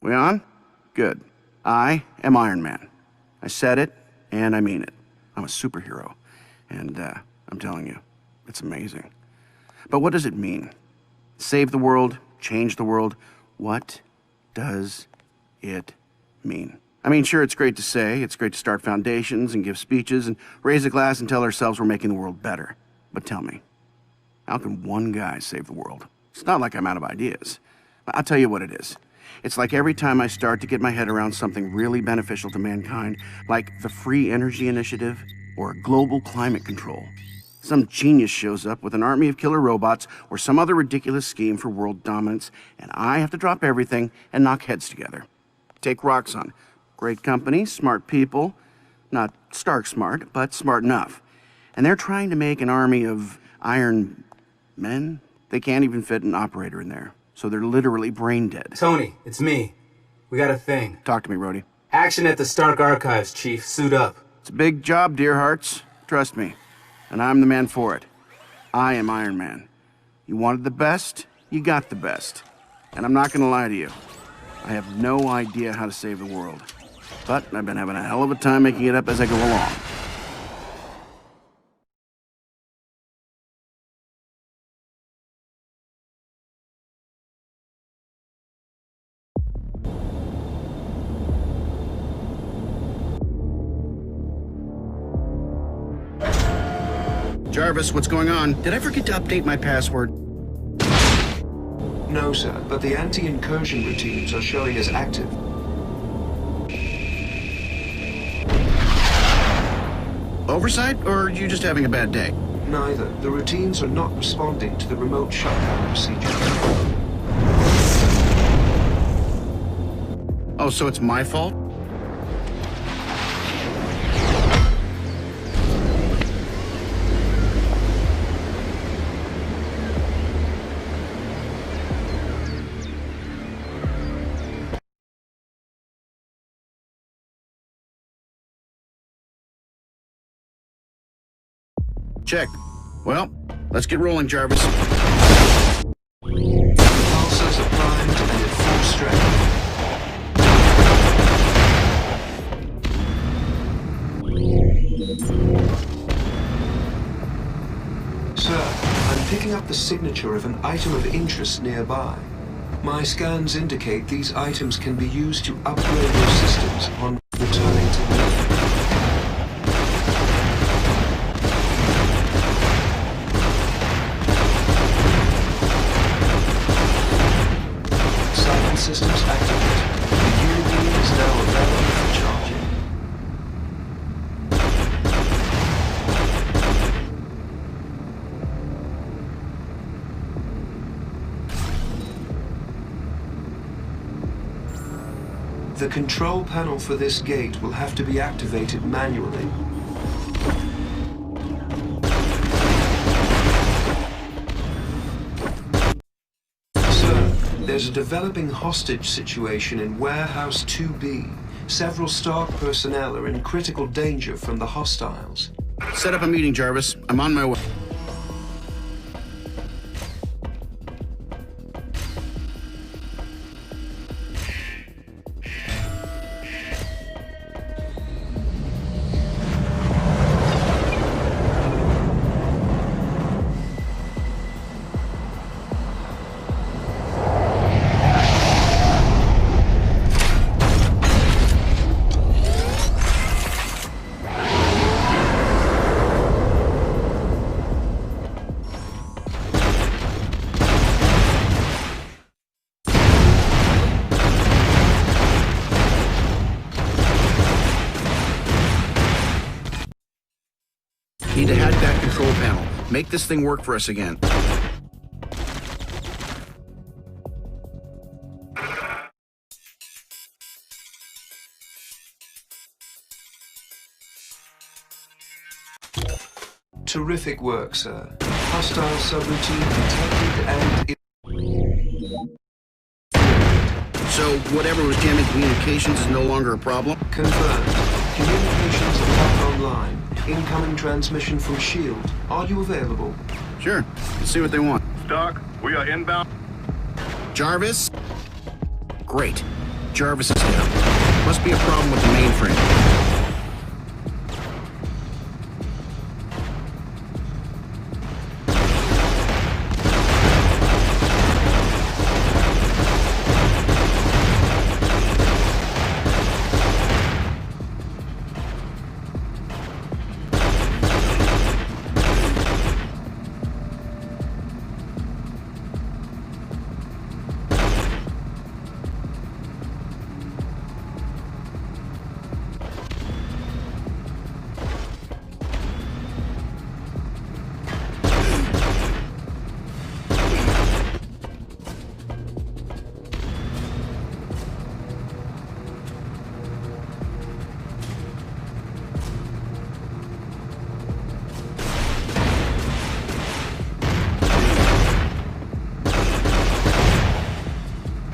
We on? Good. I am Iron Man. I said it, and I mean it. I'm a superhero, and I'm telling you, it's amazing. But what does it mean? Save the world? Change the world? What does it mean? I mean, sure, it's great to say, it's great to start foundations and give speeches and raise a glass and tell ourselves we're making the world better. But tell me, how can one guy save the world? It's not like I'm out of ideas. I'll tell you what it is. It's like every time I start to get my head around something really beneficial to mankind, like the Free Energy Initiative or global climate control, some genius shows up with an army of killer robots or some other ridiculous scheme for world dominance, and I have to drop everything and knock heads together. Take Roxxon. Great company, smart people. Not Stark smart, but smart enough. And they're trying to make an army of Iron Men. They can't even fit an operator in there, so they're literally brain dead. Tony, it's me. We got a thing. Talk to me, Rhodey. Action at the Stark Archives, Chief. Suit up. It's a big job, dear hearts. Trust me. And I'm the man for it. I am Iron Man. You wanted the best, you got the best. And I'm not gonna lie to you. I have no idea how to save the world. But I've been having a hell of a time making it up as I go along. Jarvis, what's going on? Did I forget to update my password? No, sir, but the anti-incursion routines are showing as active. Oversight, or are you just having a bad day? Neither. The routines are not responding to the remote shutdown procedure. Oh, so it's my fault? Check. Well, let's get rolling, Jarvis. Pulsars are primed and at full strength. Sir, I'm picking up the signature of an item of interest nearby. My scans indicate these items can be used to upgrade your systems upon returning to Earth. Systems activated. The Unibeam is now available for charging. The control panel for this gate will have to be activated manually. There's a developing hostage situation in Warehouse 2B. Several Stark personnel are in critical danger from the hostiles. Set up a meeting, Jarvis. I'm on my way. Need to hack that control panel. Make this thing work for us again. Terrific work, sir. Hostile subroutine detected and... So, whatever was jamming communications is no longer a problem? Confirmed. Communications are back online. Incoming transmission from S.H.I.E.L.D. Are you available? Sure. Let's see what they want. Stark, we are inbound. Jarvis? Great. Jarvis is down. Must be a problem with the mainframe.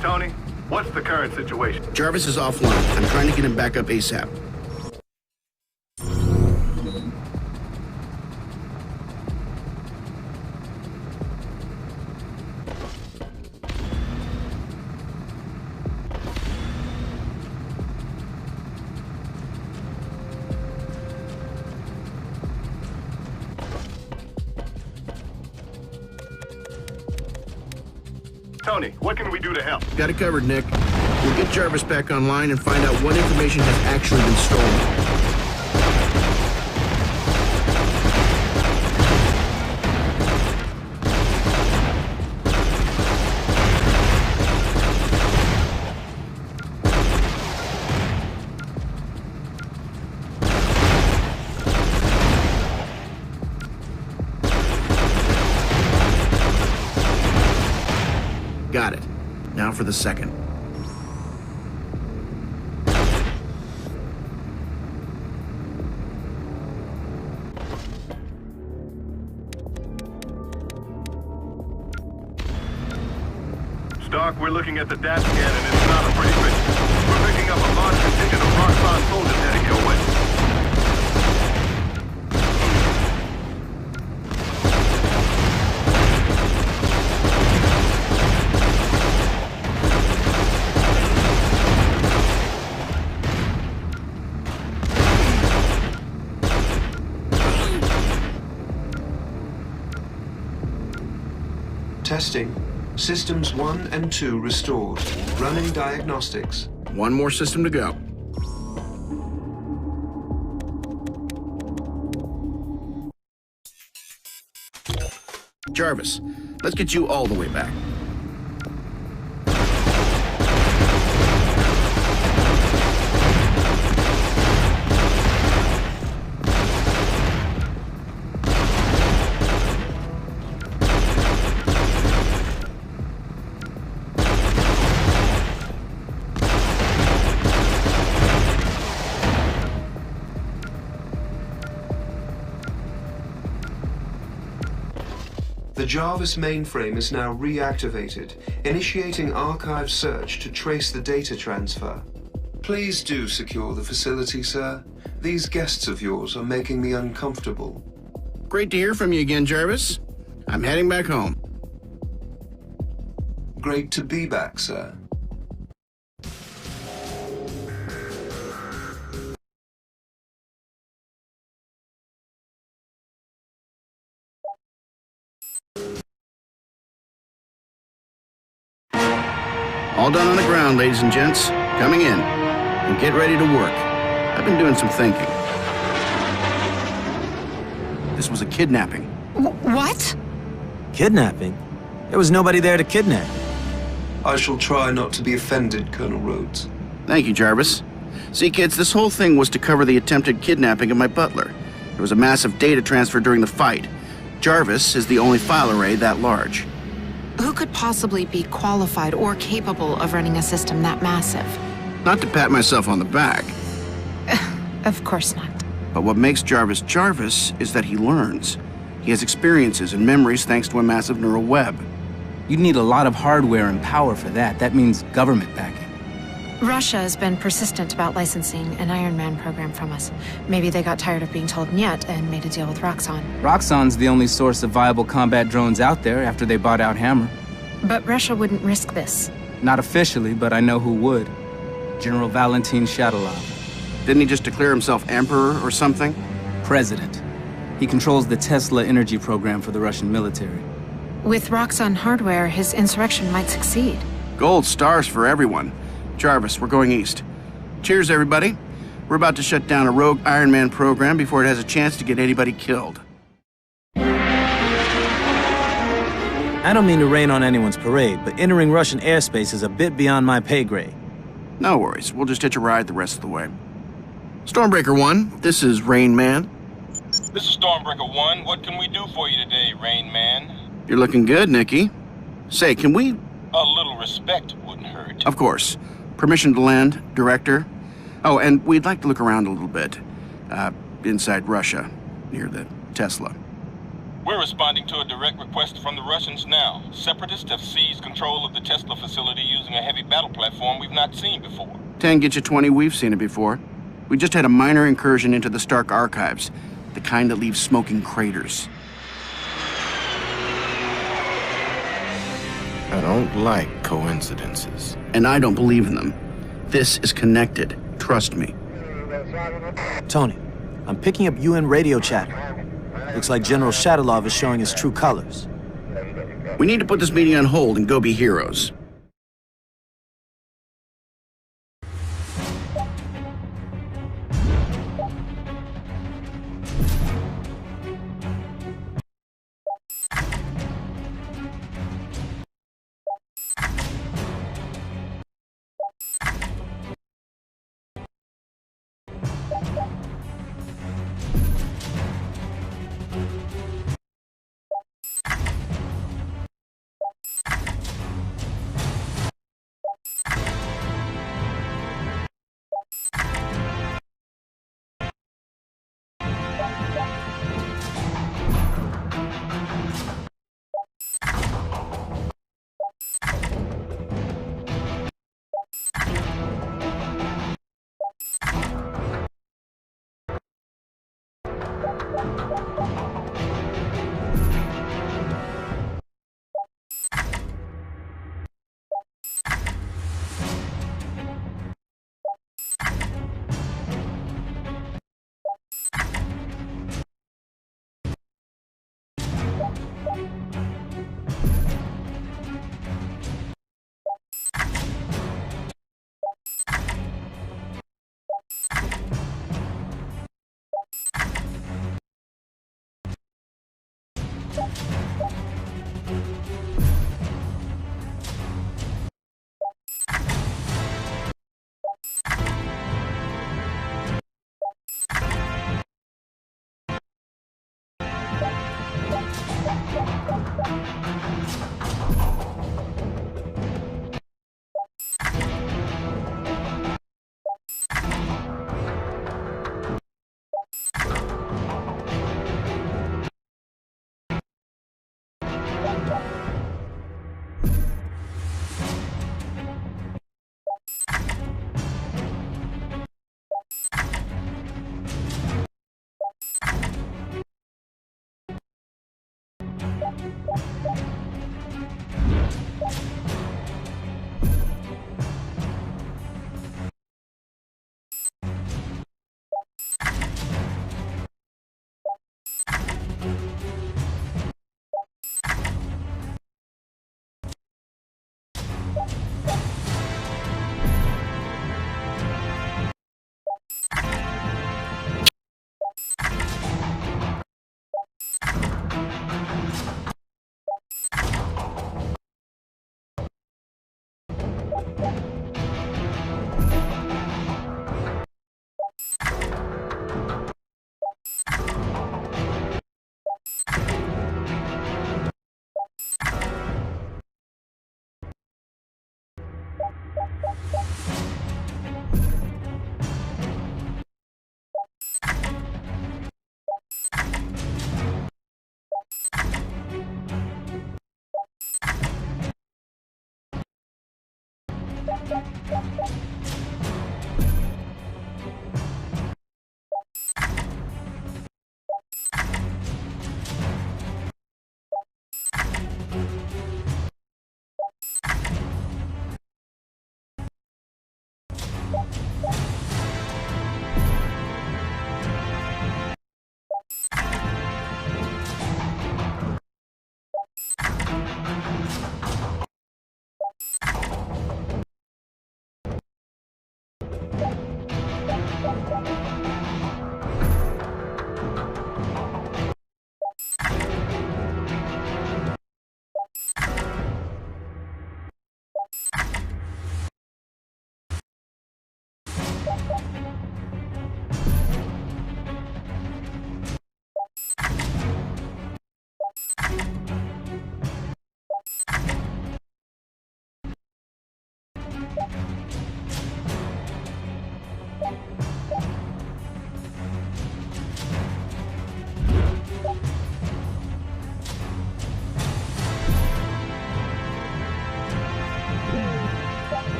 Tony, what's the current situation? Jarvis is offline. I'm trying to get him back up ASAP. Tony, what can we do to help? Got it covered, Nick. We'll get Jarvis back online and find out what information has actually been stolen. Got it. Now for the second. Stark, we're looking at the DAT scan and it's not a pretty picture. We're picking up a large contingent of Roxxon soldiers heading your way. Testing. Systems 1 and 2 restored. Running diagnostics. One more system to go. Jarvis, let's get you all the way back. The Jarvis mainframe is now reactivated, initiating archive search to trace the data transfer. Please do secure the facility, sir. These guests of yours are making me uncomfortable. Great to hear from you again, Jarvis. I'm heading back home. Great to be back, sir. All done on the ground, ladies and gents. Coming in. And get ready to work. I've been doing some thinking. This was a kidnapping. What? Kidnapping? There was nobody there to kidnap. I shall try not to be offended, Colonel Rhodes. Thank you, Jarvis. See, kids, this whole thing was to cover the attempted kidnapping of my butler. There was a massive data transfer during the fight. Jarvis is the only file array that large. Who could possibly be qualified or capable of running a system that massive? Not to pat myself on the back, Of course not. but what makes Jarvis Jarvis is that he learns. He has experiences and memories thanks to a massive neural web. You'd need a lot of hardware and power for that. That means government backing. Russia has been persistent about licensing an Iron Man program from us. Maybe they got tired of being told "niet" and made a deal with Roxxon. Roxxon's the only source of viable combat drones out there after they bought out Hammer. But Russia wouldn't risk this. Not officially, but I know who would. General Valentin Shatilov. Didn't he just declare himself emperor or something? President. He controls the Tesla energy program for the Russian military. With Roxxon hardware, his insurrection might succeed. Gold stars for everyone. Jarvis, we're going east. Cheers, everybody. We're about to shut down a rogue Iron Man program before it has a chance to get anybody killed. I don't mean to rain on anyone's parade, but entering Russian airspace is a bit beyond my pay grade. No worries. We'll just hitch a ride the rest of the way. Stormbreaker 1, this is Rain Man. This is Stormbreaker 1. What can we do for you today, Rain Man? You're looking good, Nikki. Say, can we... A little respect wouldn't hurt. Of course. Permission to land, Director. Oh, and we'd like to look around a little bit. Inside Russia, near the Tesla. We're responding to a direct request from the Russians now. Separatists have seized control of the Tesla facility using a heavy battle platform we've not seen before. 10 get you 20, we've seen it before. We just had a minor incursion into the Stark archives. The kind that leaves smoking craters. I don't like coincidences. And I don't believe in them. This is connected. Trust me. Tony, I'm picking up UN radio chatter. Looks like General Shatilov is showing his true colors. We need to put this meeting on hold and go be heroes.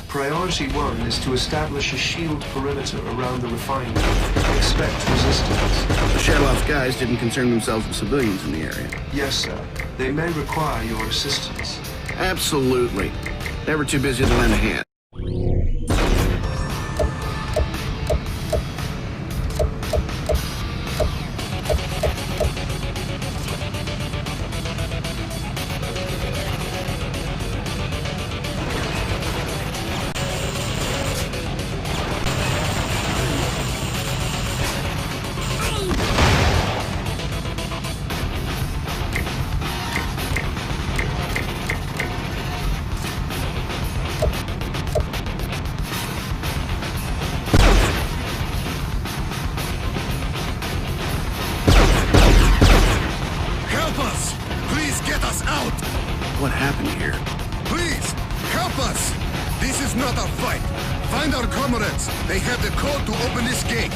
Priority 1 is to establish a shield perimeter around the refinery. Expect resistance. The Shadowloft's guys didn't concern themselves with civilians in the area. Yes, sir. They may require your assistance. Absolutely. Never too busy to lend a hand. What happened here? Please, help us! This is not a fight. Find our comrades. They have the code to open this gate.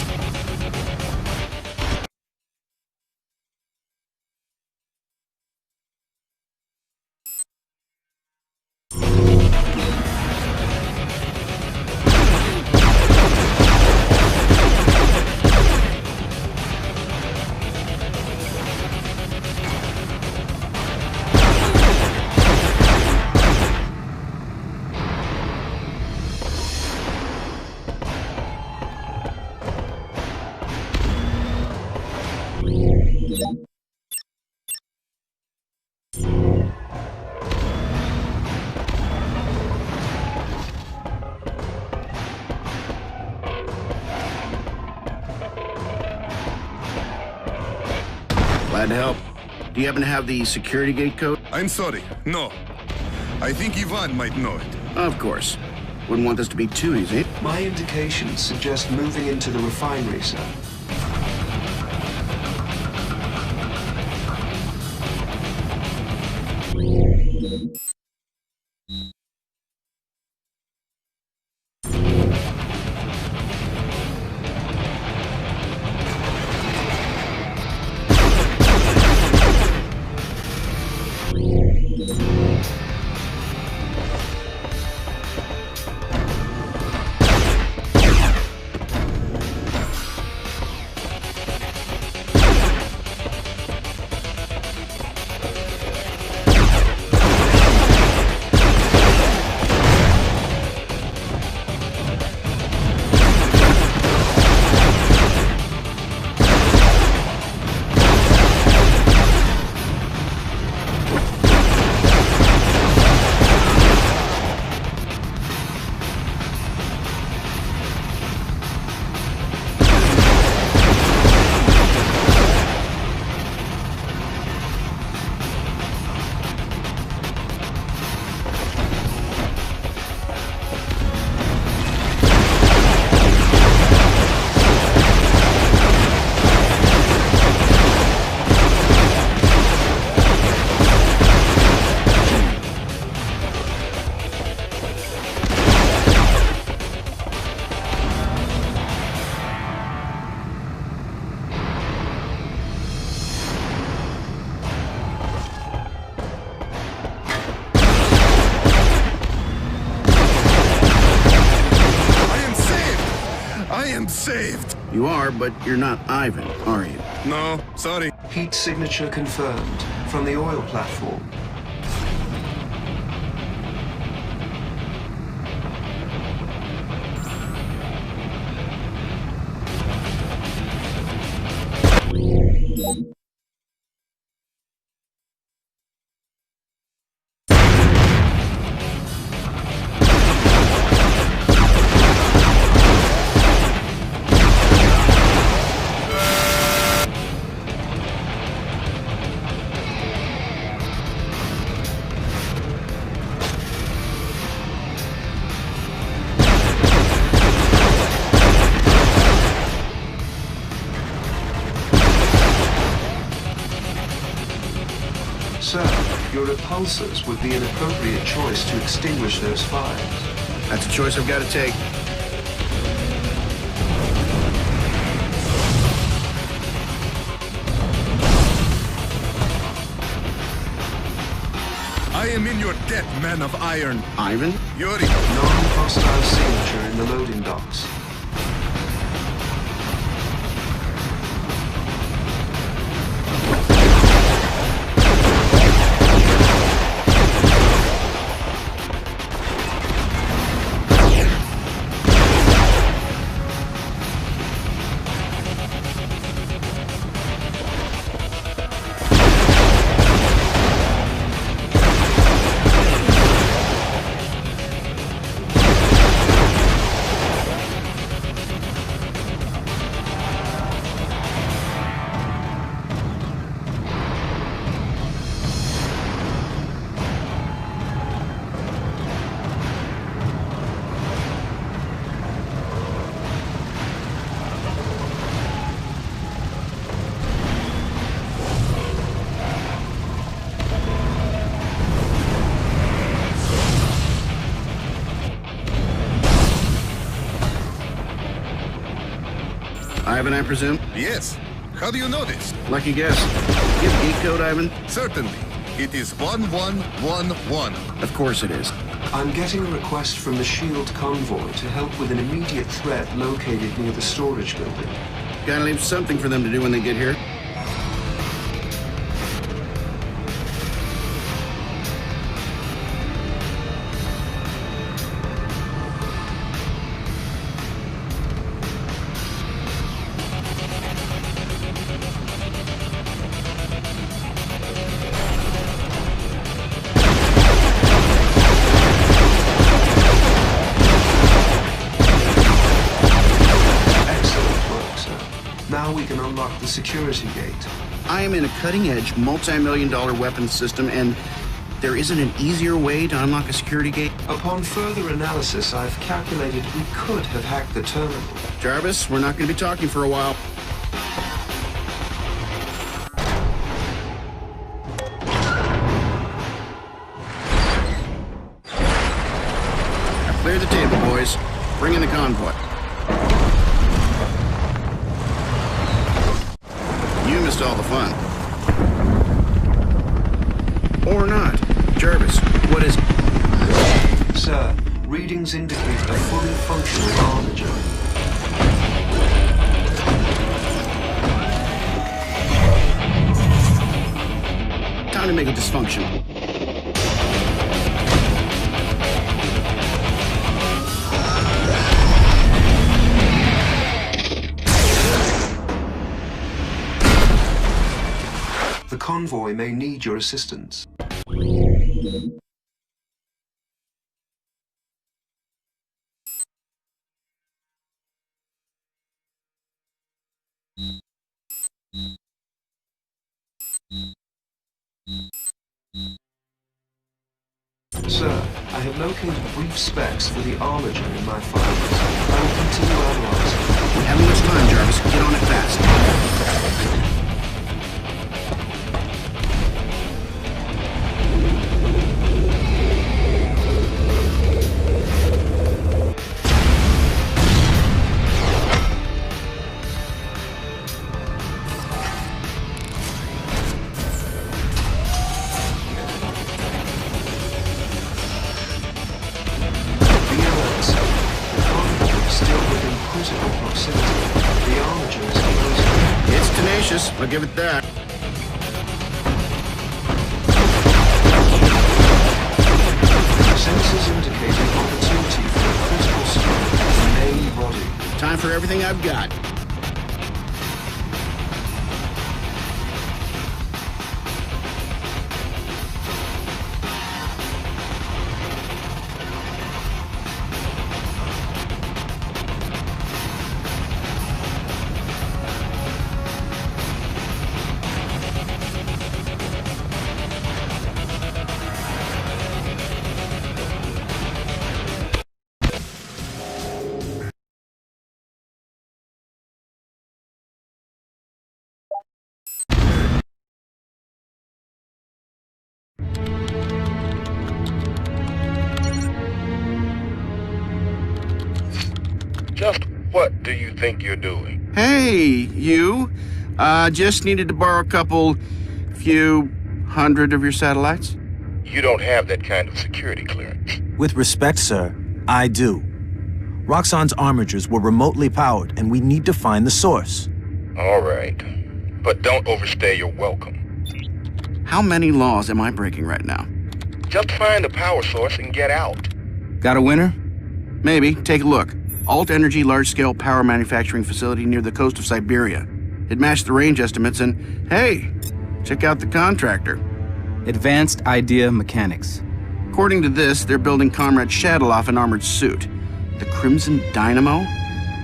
Glad to help. Do you happen to have the security gate code? I'm sorry, no. I think Ivan might know it. Of course. Wouldn't want this to be too easy. My indications suggest moving into the refinery, sir. Saved! You are, but you're not Ivan, are you? No, sorry. Heat signature confirmed from the oil platform. Your repulsors would be an appropriate choice to extinguish those fires. That's a choice I've got to take. I am in your debt, man of iron. Ivan? Yuri, Non-hostile signature in the loading docks. Ivan, I presume? yes. How do you know this? Lucky guess. You have geek code, Ivan? Certainly. It is 1111. Of course it is. I'm getting a request from the SHIELD convoy to help with an immediate threat located near the storage building. Gotta leave something for them to do when they get here. Excellent work, sir. Now we can unlock the security gate. I am in a cutting-edge, multi-million-dollar weapons system, and there isn't an easier way to unlock a security gate? Upon further analysis, I've calculated we could have hacked the terminal. Jarvis, we're not going to be talking for a while. Now clear the table, boys. Bring in the convoy. You missed all the fun. Or not. Jarvis, what is it? Sir, readings indicate a fully functional armature. Time to make it dysfunctional. The convoy may need your assistance. Sir, I have located brief specs for the armature in my files. I will continue analyzing. We haven't much time, Jarvis. Get on it fast. Be alert, sir. The convoy is still within critical proximity. The armature is close. It's tenacious, I'll give it that. Sensors indicate an opportunity for a critical strike in the main body. Time for everything I've got. Just what do you think you're doing? Hey, you. Just needed to borrow a few hundred of your satellites. You don't have that kind of security clearance. With respect, sir, I do. Roxxon's armigers were remotely powered, and we need to find the source. All right. But don't overstay your welcome. How many laws am I breaking right now? Just find the power source and get out. Got a winner? Maybe. Take a look. Alt Energy large-scale power manufacturing facility near the coast of Siberia. It matched the range estimates and, hey, check out the contractor. Advanced Idea Mechanics. According to this, they're building Comrade Shadalov an armored suit. The Crimson Dynamo?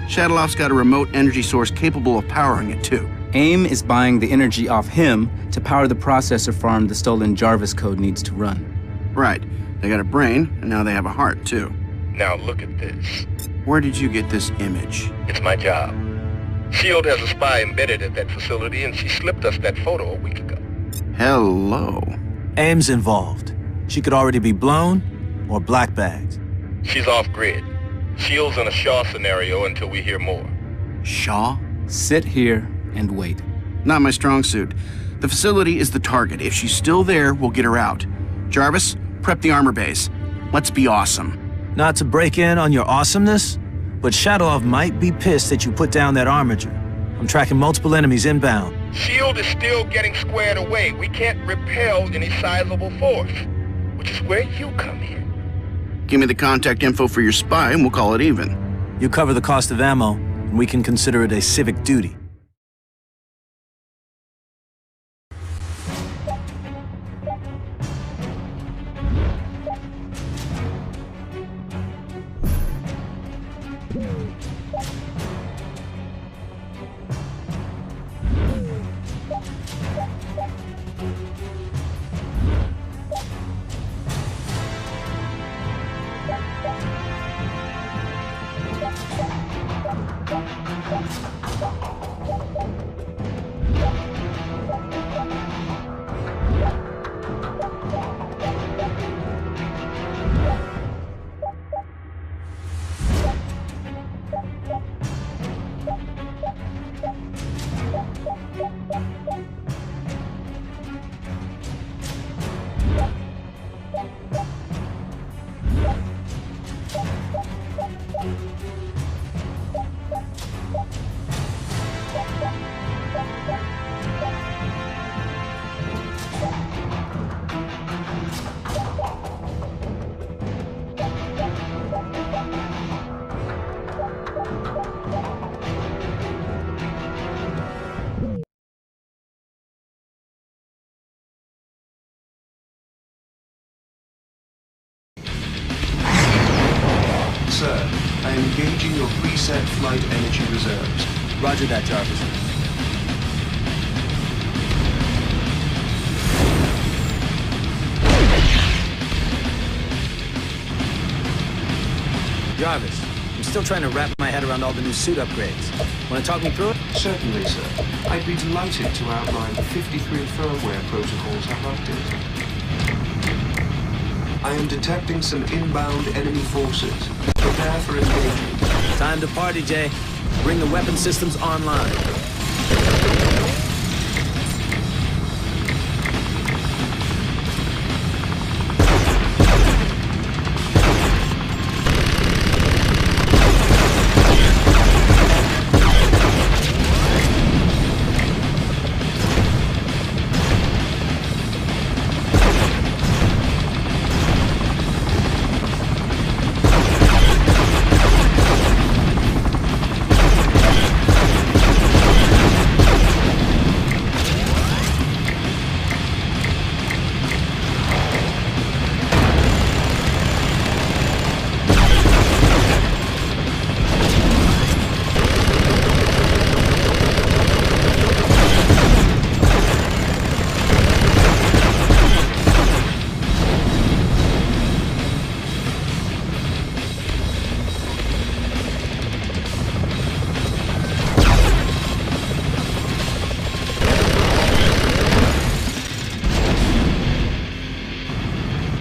Shadalov's got a remote energy source capable of powering it, too. AIM is buying the energy off him to power the processor farm the stolen Jarvis code needs to run. Right. They got a brain, and now they have a heart, too. Now look at this. Where did you get this image? It's my job. S.H.I.E.L.D. has a spy embedded at that facility, and she slipped us that photo a week ago. Hello. AIM's involved. She could already be blown or black-bagged. She's off-grid. S.H.I.E.L.D's in a Shaw scenario until we hear more. Shaw? Sit here and wait. Not my strong suit. The facility is the target. If she's still there, we'll get her out. Jarvis, prep the armor base. Let's be awesome. Not to break in on your awesomeness, but Shadalov might be pissed that you put down that armiger. I'm tracking multiple enemies inbound. S.H.I.E.L.D. is still getting squared away. We can't repel any sizable force, which is where you come in. Give me the contact info for your spy and we'll call it even. You cover the cost of ammo, and we can consider it a civic duty. Sir, I am engaging your preset flight energy reserves. Roger that, Jarvis. Jarvis, I'm still trying to wrap my head around all the new suit upgrades. Want to talk me through it? Certainly, sir. I'd be delighted to outline the 53 firmware protocols I've updated. I am detecting some inbound enemy forces. Prepare for engagement. Time to party, Jay. Bring the weapon systems online.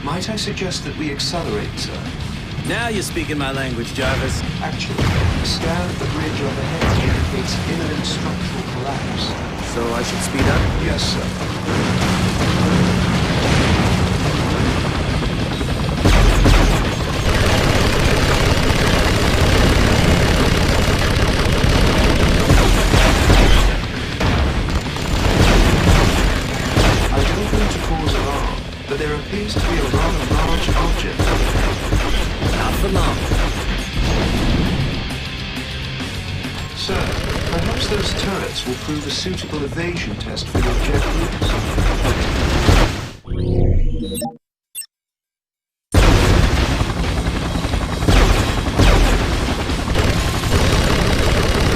Might I suggest that we accelerate, sir? Now you're speaking my language, Jarvis. Actually, a scan of the bridge overhead indicates imminent structural collapse. So I should speed up? Yes, sir. But there appears to be a rather large object. Not for long. Sir, perhaps those turrets will prove a suitable evasion test for your jet routes.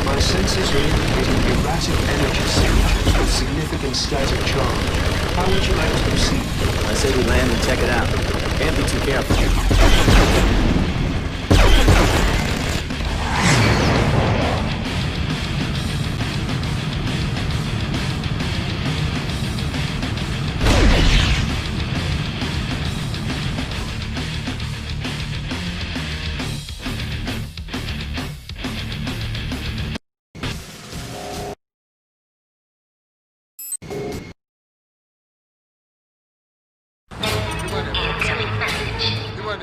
My sensors are indicating erratic energy signatures with significant static charge. How would you like to proceed? I say we land and check it out. Can't be too careful.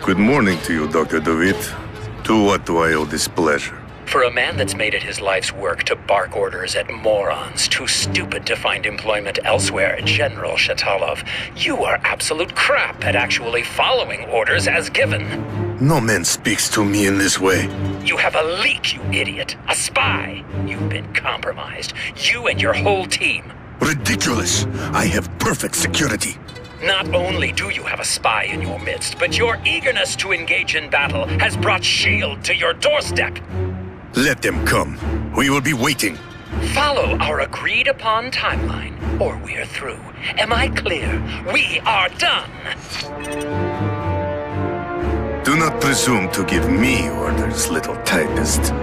Good morning to you, Dr. DeWitt. To what do I owe this pleasure? For a man that's made it his life's work to bark orders at morons too stupid to find employment elsewhere, General Shatalov, you are absolute crap at actually following orders as given. No man speaks to me in this way. You have a leak, you idiot. A spy. You've been compromised. You and your whole team. Ridiculous! I have perfect security. Not only do you have a spy in your midst, but your eagerness to engage in battle has brought S.H.I.E.L.D. to your doorstep. Let them come. We will be waiting. Follow our agreed-upon timeline, or we're through. Am I clear? We are done! Do not presume to give me orders, little typist.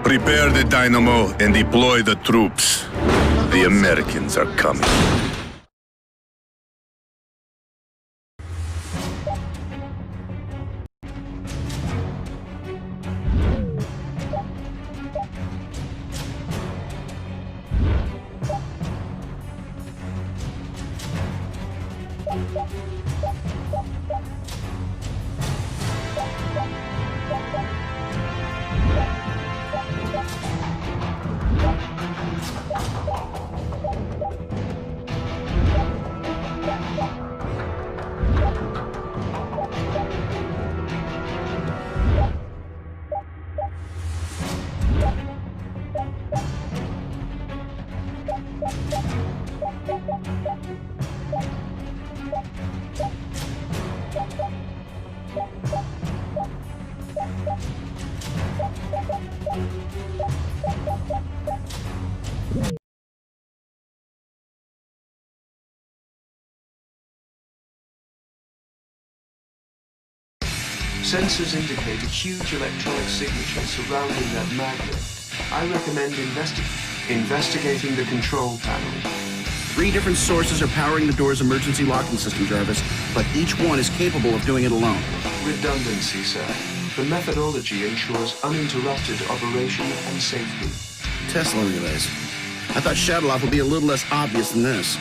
Prepare the dynamo and deploy the troops. The Americans are coming. Sensors indicate a huge electronic signature surrounding that magnet. I recommend investigating the control panel. 3 different sources are powering the door's emergency locking system, Jarvis, but each one is capable of doing it alone. Redundancy, sir. The methodology ensures uninterrupted operation and safety. Tesla relays. I thought Shatalov would be a little less obvious than this.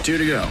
2 to go.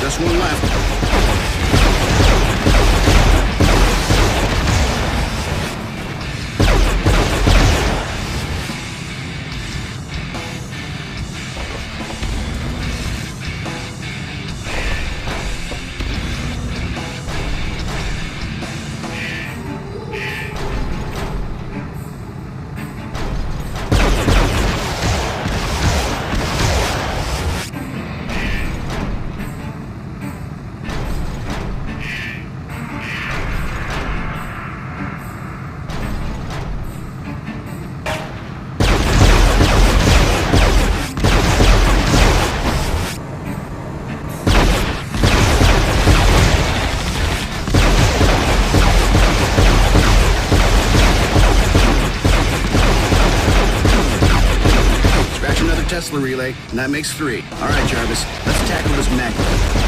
Just one left. Tesla relay, and that makes 3. All right, Jarvis, let's tackle this magnet.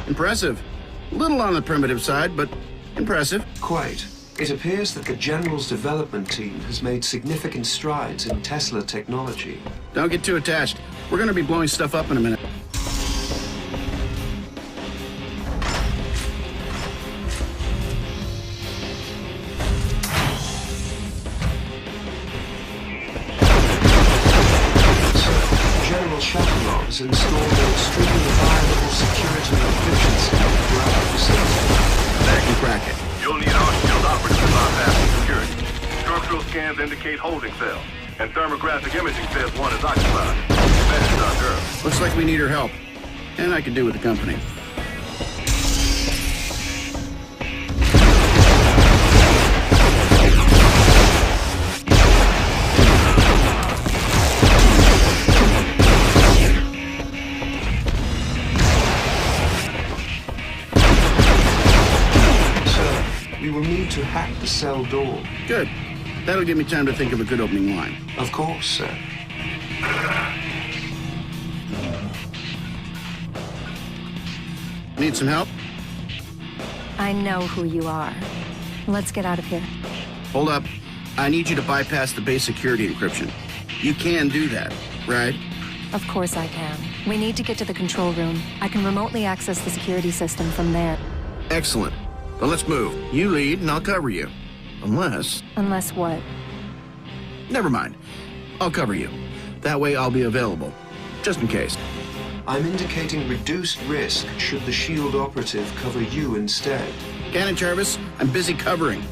Impressive. A little on the primitive side, but impressive. Quite. It appears that the General's development team has made significant strides in Tesla technology. Don't get too attached. We're going to be blowing stuff up in a minute. General Shakalov has installed an extremely reliable security and encryption system throughout the facility. That can crack it. You'll need our skilled operatives about that. scans indicate holding cell, and thermographic imaging says one is occupied. That is our girl. Looks like we need her help. And I could do with the company. We will need to hack the cell door. Good. That'll give me time to think of a good opening line. Of course, sir. Need some help? I know who you are. Let's get out of here. Hold up. I need you to bypass the base security encryption. You can do that, right? Of course I can. We need to get to the control room. I can remotely access the security system from there. Excellent. Then let's move. You lead, and I'll cover you. Unless... Unless what? Never mind. I'll cover you. That way I'll be available. Just in case. I'm indicating reduced risk should the SHIELD operative cover you instead. Cannon Jarvis, I'm busy covering.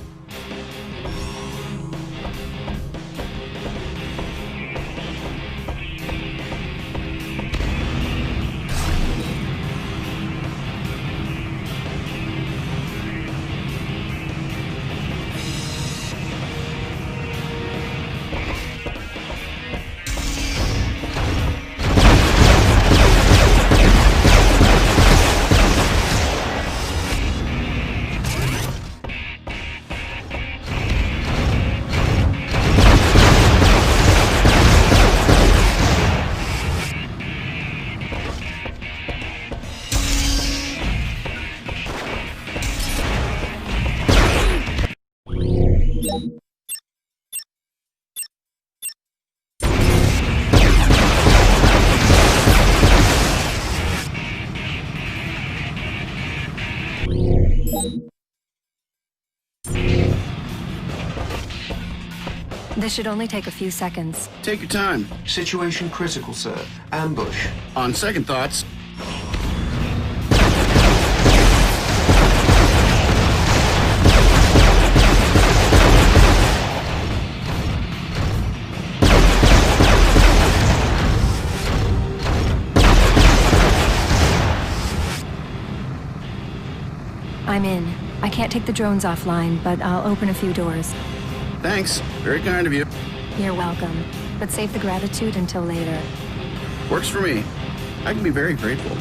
This should only take a few seconds. Take your time. Situation critical, sir. Ambush. On second thoughts... I'm in. I can't take the drones offline, but I'll open a few doors. Thanks. Very kind of you. You're welcome. But save the gratitude until later. Works for me. I can be very grateful.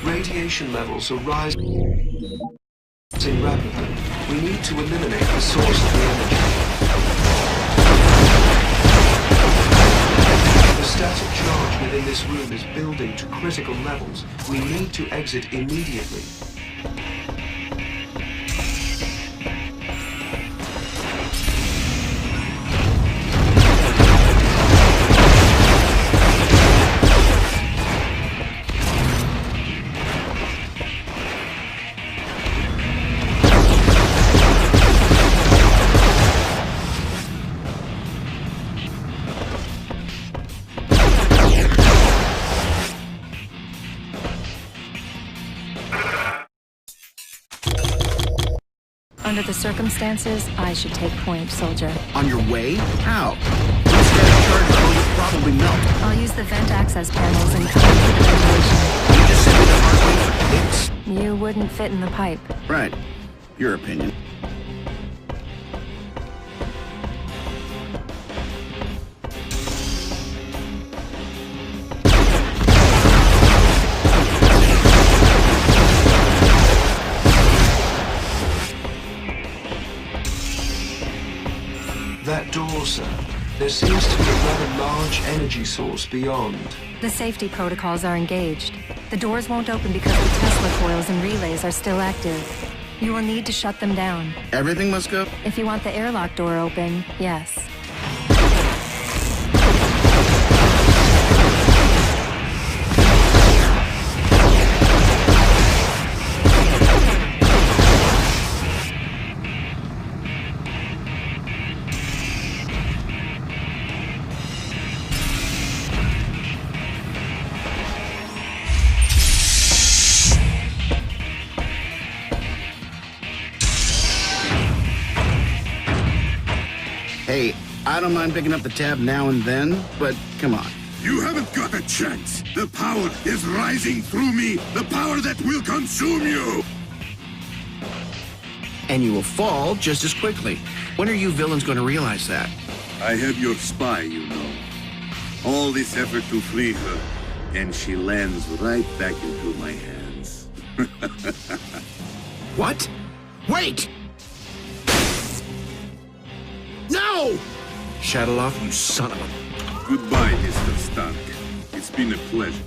Radiation levels are rising rapidly. We need to eliminate the source of the energy. The static charge within this room is building to critical levels. We need to exit immediately. Under the circumstances, I should take point, soldier. On your way? How? This static charge level will probably melt. I'll use the vent access panels and cover through the ventilation. You just sent me the hard way for kicks? You wouldn't fit in the pipe. Right. Your opinion. That door, sir. There seems to be a rather large energy source beyond. The safety protocols are engaged. The doors won't open because the Tesla coils and relays are still active. You will need to shut them down. Everything must go? If you want the airlock door open, yes. I don't mind picking up the tab now and then, but come on. You haven't got a chance. The power is rising through me, the power that will consume you. And you will fall just as quickly. When are you villains going to realize that? I have your spy, you know. All this effort to free her, and she lands right back into my hands. What? Wait! No! Shadowloff, you son of a... Goodbye, Mr. Stark. It's been a pleasure.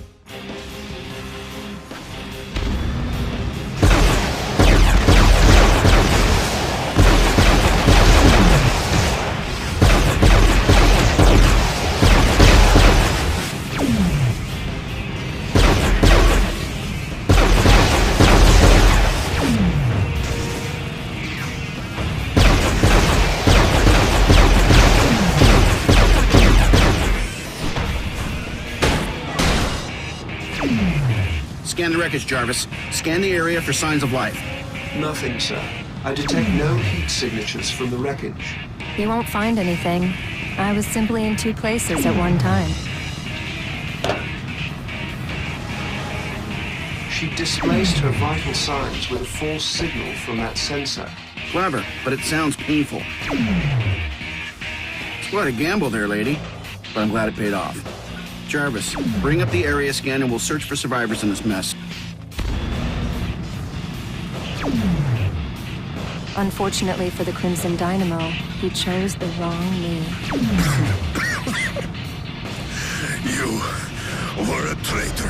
Scan the wreckage, Jarvis. Scan the area for signs of life. Nothing, sir. I detect no heat signatures from the wreckage. You won't find anything. I was simply in two places at one time. She displaced her vital signs with a false signal from that sensor. Clever, but it sounds painful. It's quite a gamble there, lady. But I'm glad it paid off. Jarvis, bring up the area scan and we'll search for survivors in this mess. Unfortunately for the Crimson Dynamo, he chose the wrong me. You were a traitor.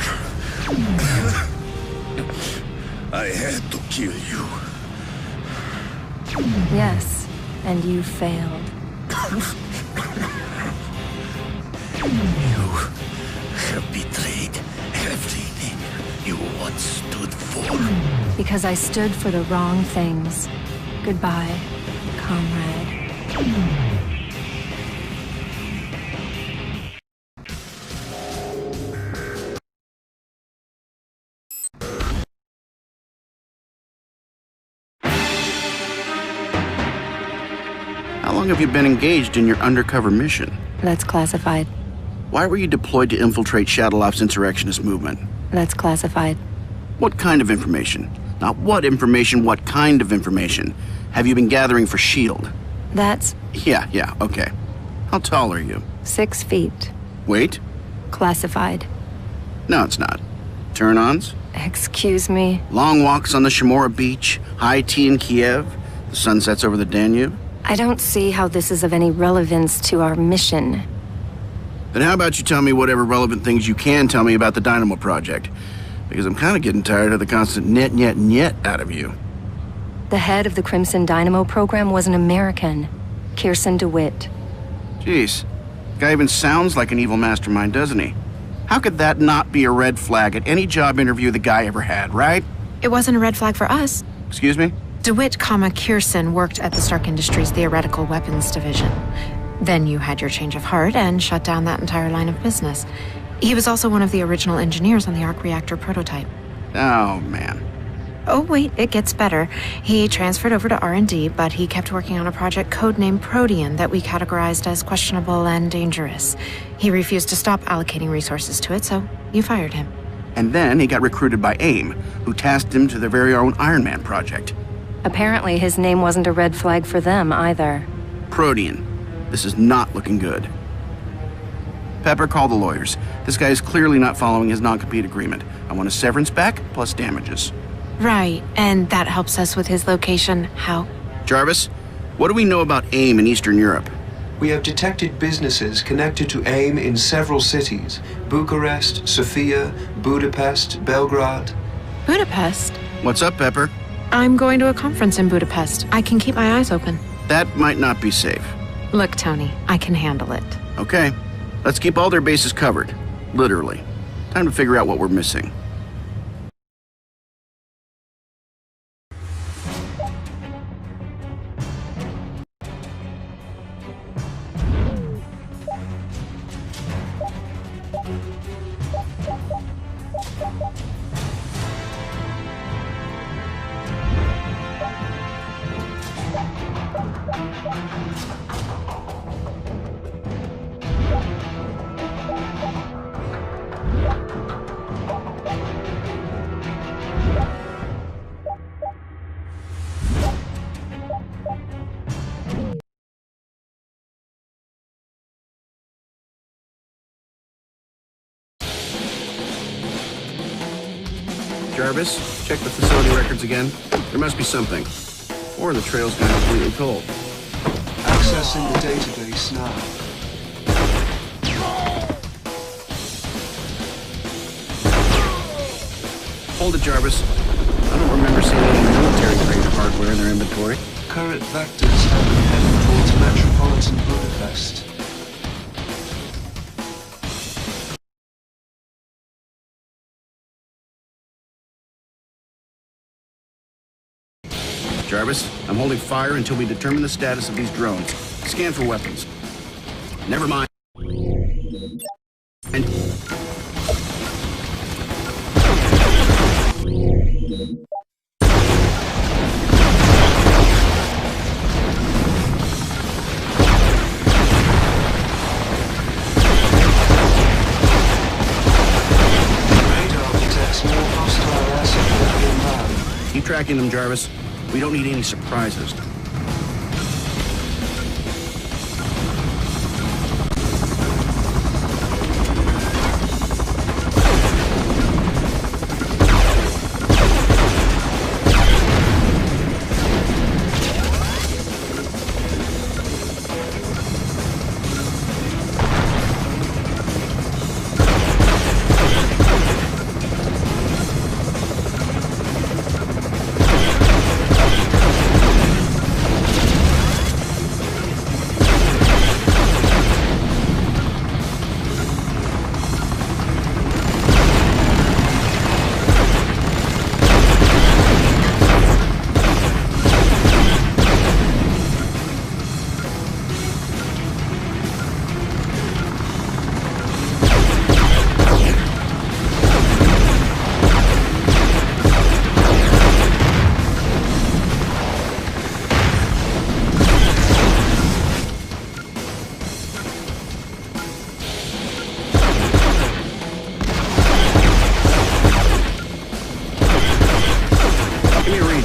I had to kill you. Yes, and you failed. You have betrayed everything you once stood for. Because I stood for the wrong things. Goodbye, comrade. How long have you been engaged in your undercover mission? That's classified. Why were you deployed to infiltrate Shadowloff's insurrectionist movement? That's classified. What kind of information? Not what information, what kind of information have you been gathering for S.H.I.E.L.D.? That's... Yeah, okay. How tall are you? 6 feet. Weight? Classified. No, it's not. Turn-ons? Excuse me? Long walks on the Shamora beach, high tea in Kiev, the sunsets over the Danube? I don't see how this is of any relevance to our mission. Then how about you tell me whatever relevant things you can tell me about the Dynamo Project? Because I'm kind of getting tired of the constant net out of you. The head of the Crimson Dynamo program was an American, Kirsten DeWitt. Jeez, the guy even sounds like an evil mastermind, doesn't he? How could that not be a red flag at any job interview the guy ever had, right? It wasn't a red flag for us. Excuse me? DeWitt, Kirsten worked at the Stark Industries Theoretical Weapons Division. Then you had your change of heart and shut down that entire line of business. He was also one of the original engineers on the arc reactor prototype. Oh, man. Oh, wait, it gets better. He transferred over to R&D, but he kept working on a project codenamed Protean that we categorized as questionable and dangerous. He refused to stop allocating resources to it, so you fired him. And then he got recruited by AIM, who tasked him to their very own Iron Man project. Apparently his name wasn't a red flag for them either. Protean. This is not looking good. Pepper, call the lawyers. This guy is clearly not following his non-compete agreement. I want a severance back, plus damages. Right, and that helps us with his location. How? Jarvis, what do we know about AIM in Eastern Europe? We have detected businesses connected to AIM in several cities. Bucharest, Sofia, Budapest, Belgrade. Budapest? What's up, Pepper? I'm going to a conference in Budapest. I can keep my eyes open. That might not be safe. Look, Tony, I can handle it. Okay. Let's keep all their bases covered. Literally. Time to figure out what we're missing. Jarvis, check the facility records again. There must be something. Or the trail's gone completely cold. Accessing the database now. Hold it, Jarvis. I don't remember seeing any military-grade hardware in their inventory. Current vectors have been heading towards metropolitan Budapest. Jarvis, I'm holding fire until we determine the status of these drones. Scan for weapons. Never mind. And... Radar detects more hostile air support inbound. Keep tracking them, Jarvis. We don't need any surprises.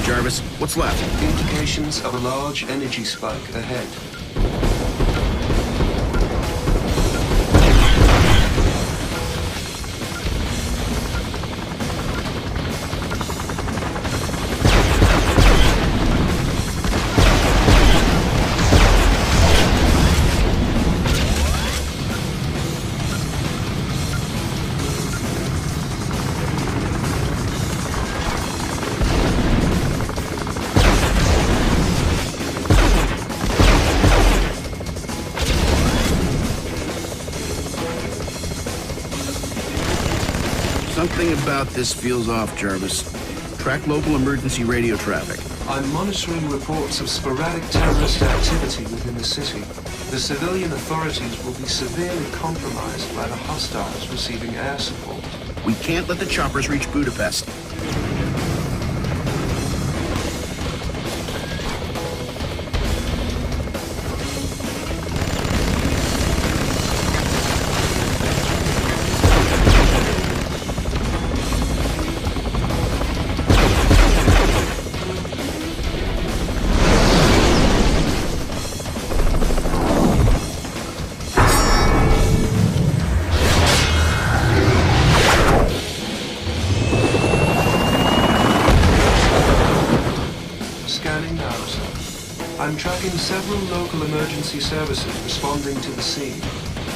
Jarvis, what's left? Indications of a large energy spike ahead. Something about this feels off, Jarvis. Track local emergency radio traffic. I'm monitoring reports of sporadic terrorist activity within the city. The civilian authorities will be severely compromised by the hostiles receiving air support. We can't let the choppers reach Budapest. I'm tracking several local emergency services responding to the scene.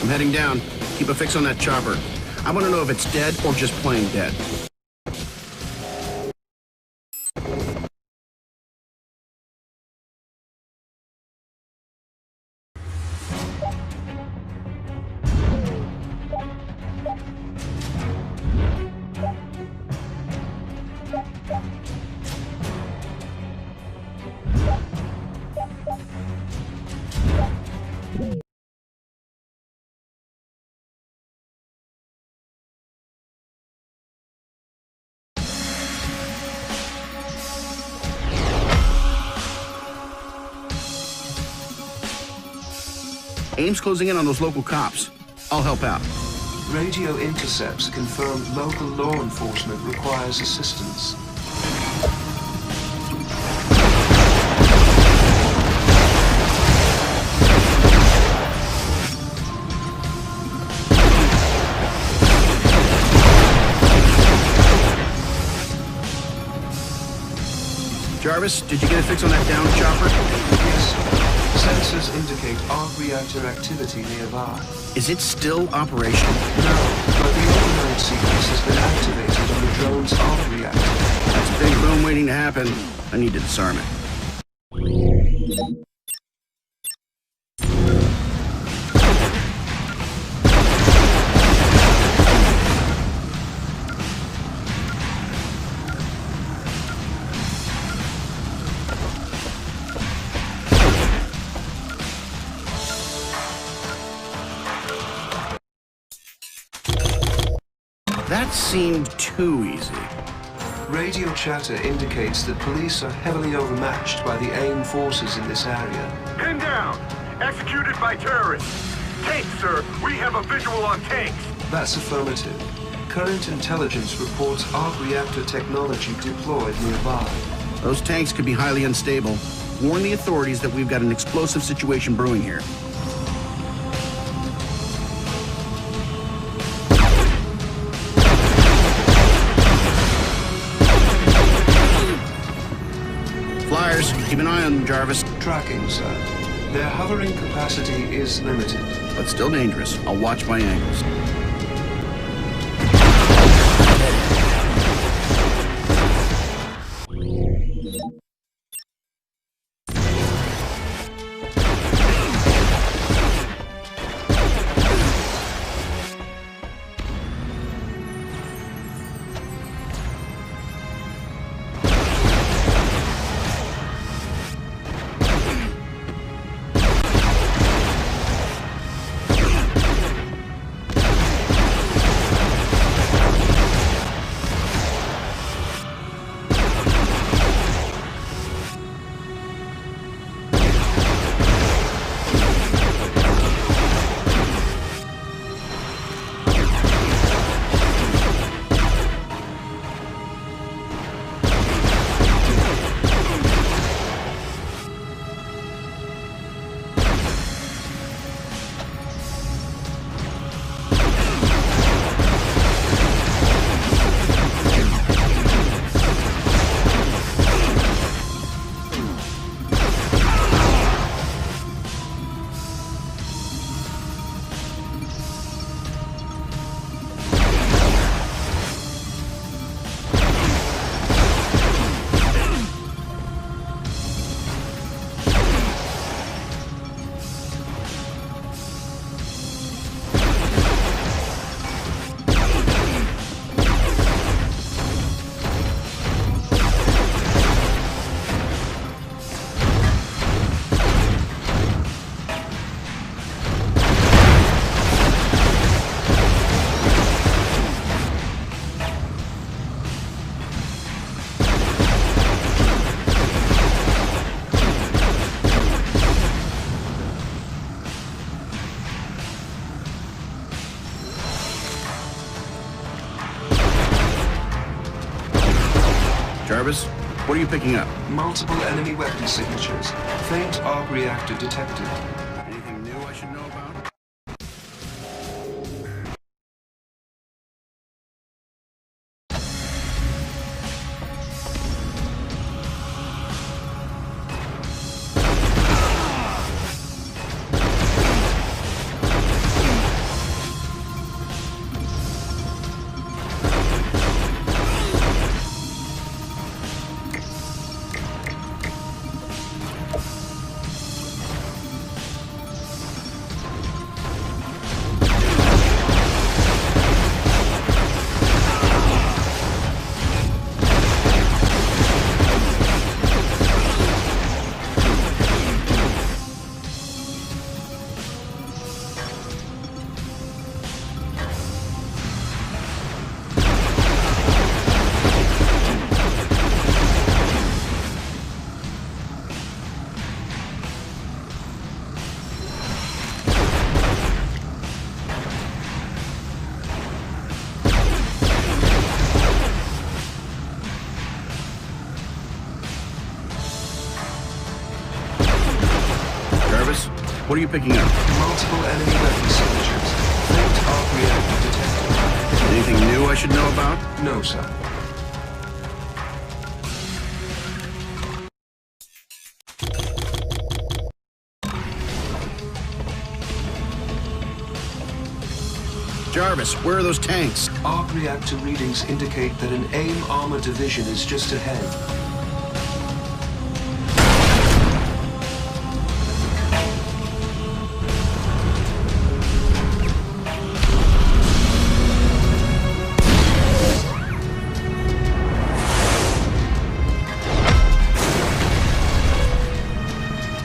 I'm heading down. Keep a fix on that chopper. I want to know if it's dead or just plain dead. AIM's closing in on those local cops. I'll help out. Radio intercepts confirm local law enforcement requires assistance. Jarvis, did you get a fix on that downed chopper? Yes, sir. Sensors indicate arc reactor activity nearby. Is it still operational? No, but the override sequence has been activated on the drone's arc reactor. That's a big boom waiting to happen. I need to disarm it. That seemed too easy. Radio chatter indicates that police are heavily overmatched by the AIM forces in this area. Pinned down! Executed by terrorists! Tanks, sir! We have a visual on tanks! That's affirmative. Current intelligence reports arc reactor technology deployed nearby. Those tanks could be highly unstable. Warn the authorities that we've got an explosive situation brewing here. Flyers, keep an eye on them, Jarvis. Tracking, sir. Their hovering capacity is limited. But still dangerous. I'll watch my angles. Jarvis, what are you picking up? Multiple enemy weapon signatures. Faint arc reactor detected. Anything new I should know about? What are you picking up? Multiple enemy weapon signatures. Faint arc reactor detected. Anything new I should know about? No, sir. Jarvis, where are those tanks? Arc reactor readings indicate that an AIM armor division is just ahead.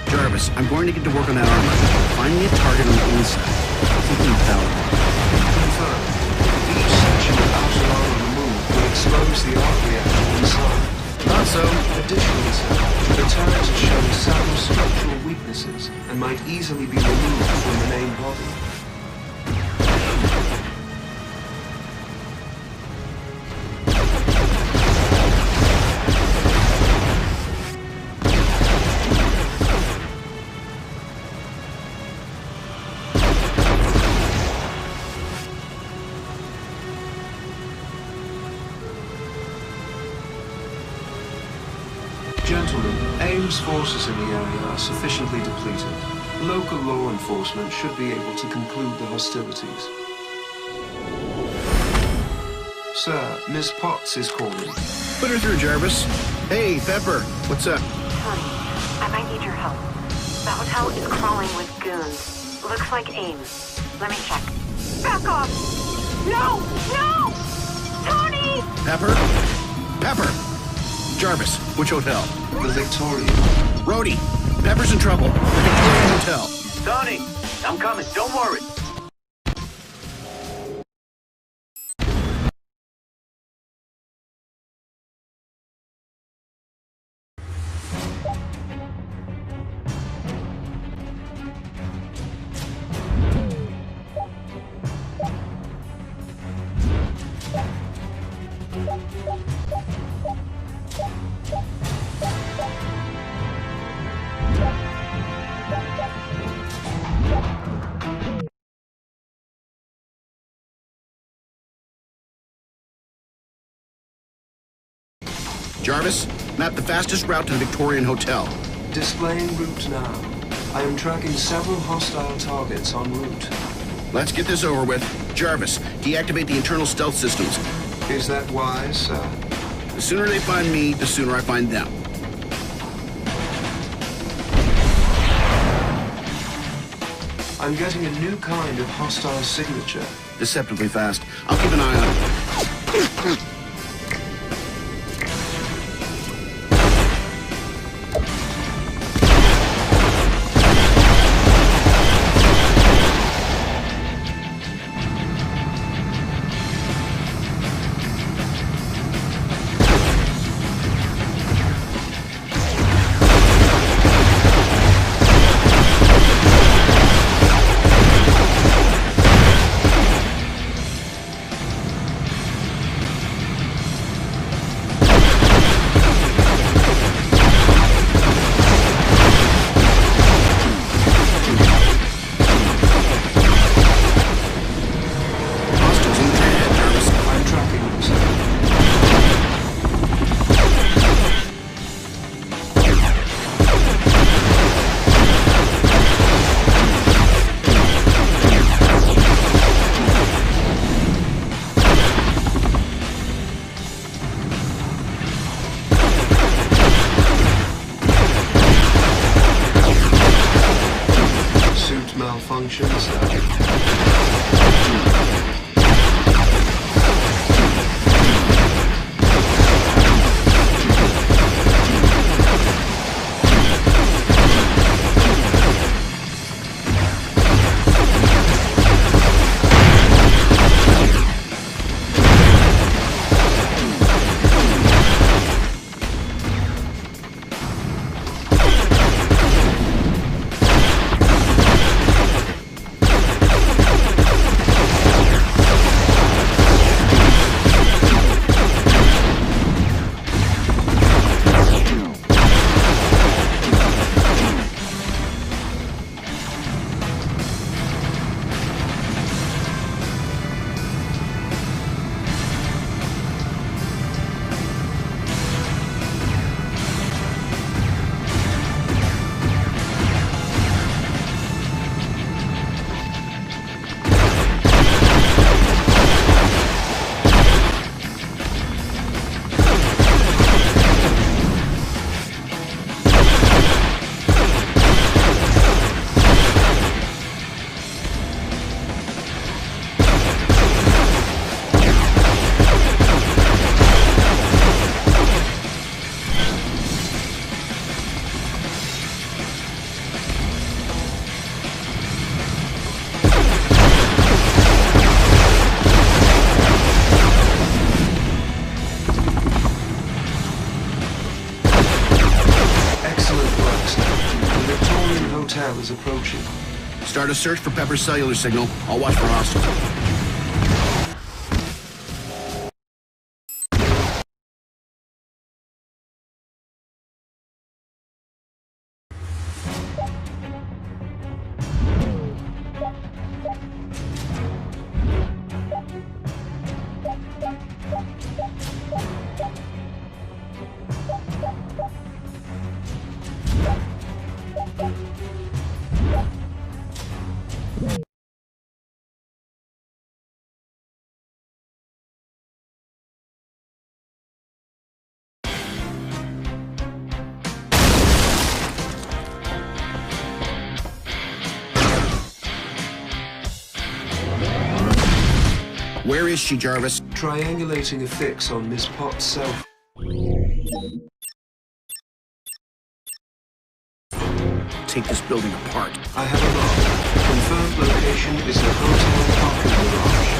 Jarvis, I'm going to get to work on that armor. Find me a target on the inside. Something valuable. Confirmed. Each section of outer armor removed will expose the arc reactor inside. Not so. Additionally, sir, the turret has shown several structural weaknesses and might easily be removed from the main body. Gentlemen, AIM's forces in the area are sufficiently depleted. Local law enforcement should be able to conclude the hostilities. Sir, Miss Potts is calling. Put her through, Jarvis. Hey, Pepper, what's up? Tony, I might need your help. The hotel is crawling with goons. Looks like AIM. Let me check. Back off! No! No! Tony! Pepper? Pepper! Jarvis, which hotel? The Victoria. Rhodey, Pepper's in trouble. The Victoria Hotel. Tony, I'm coming. Don't worry. Jarvis, map the fastest route to the Victorian Hotel. Displaying route now. I am tracking several hostile targets en route. Let's get this over with. Jarvis, deactivate the internal stealth systems. Is that wise, sir? The sooner they find me, the sooner I find them. I'm getting a new kind of hostile signature. Deceptively fast. I'll keep an eye on it. hotel is approaching. Start a search for Pepper's cellular signal. I'll watch for hostiles. Where is she, Jarvis? Triangulating a fix on Miss Potts' cell. Take this building apart. I have a mark. Confirmed location is the hotel parking garage.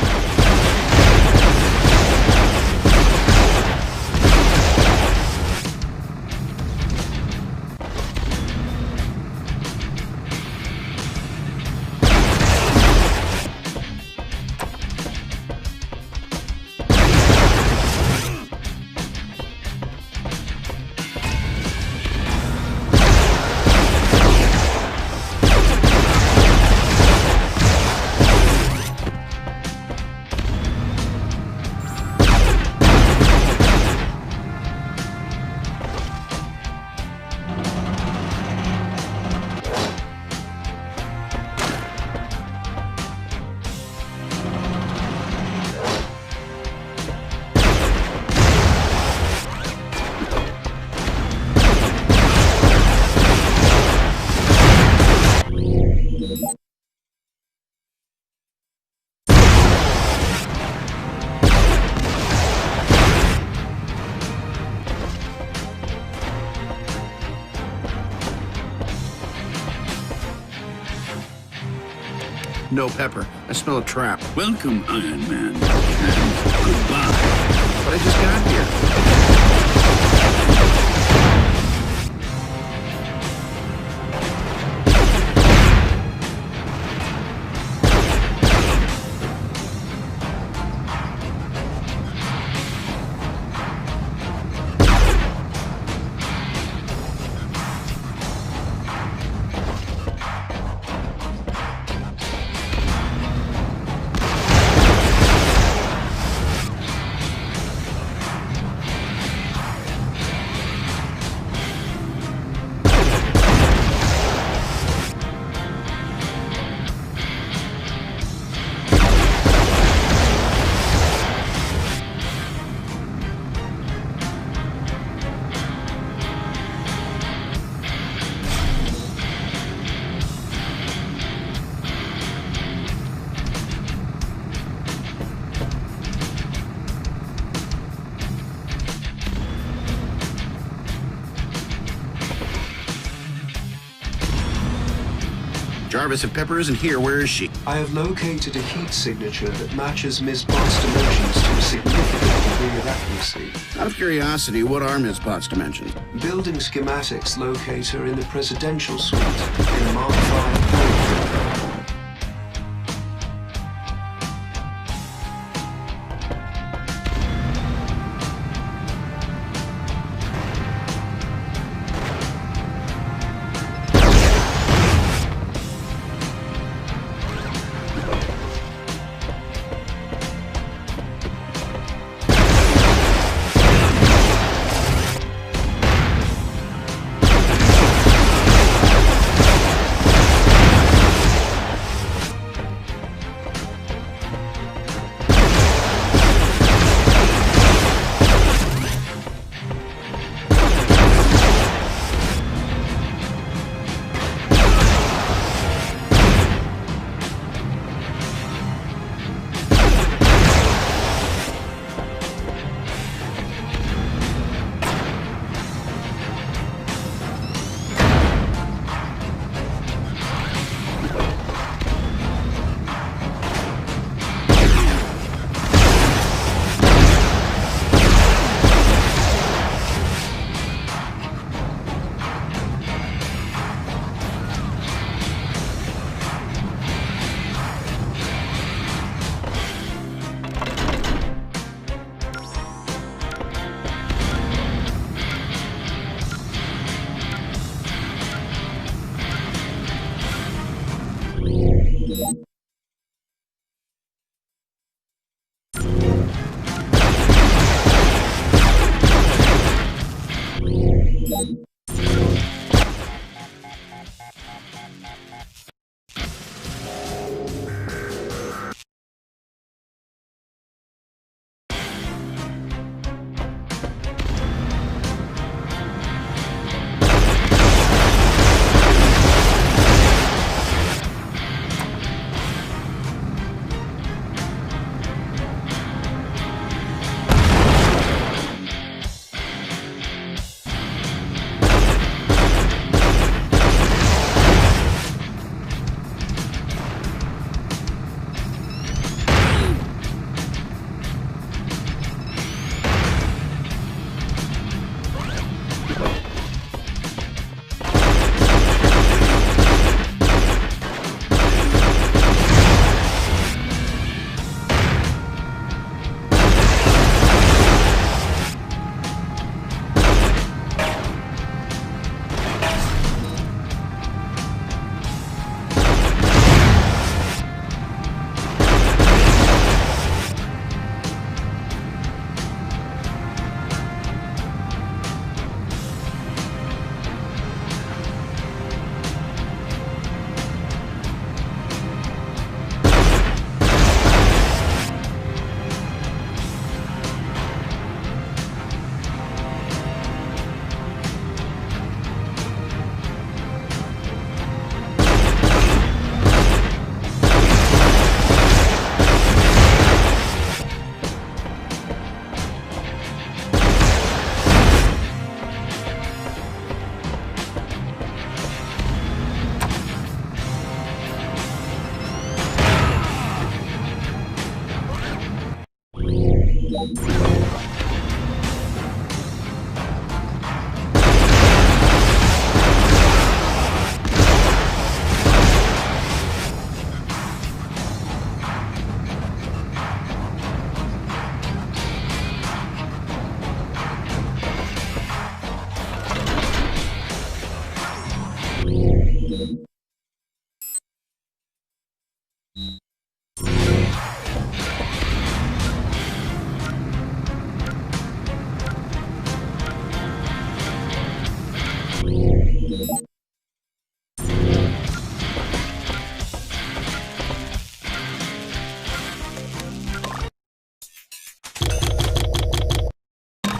No, Pepper. I smell a trap. Welcome, Iron Man. And goodbye. But I just got here. Jarvis, if Pepper isn't here, where is she? I have located a heat signature that matches Ms. Potts' dimensions to a significant degree of accuracy. Out of curiosity, what are Ms. Potts' dimensions? Building schematics locate her in the presidential suite in a Mark V plane.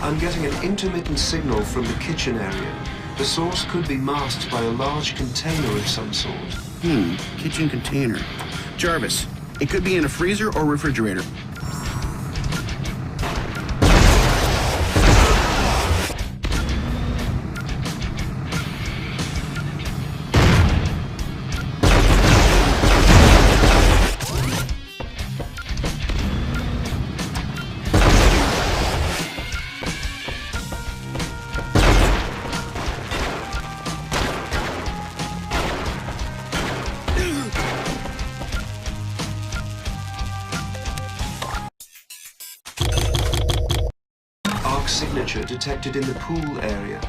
I'm getting an intermittent signal from the kitchen area. The source could be masked by a large container of some sort. Kitchen container. Jarvis, it could be in a freezer or refrigerator. Signature detected in the pool area.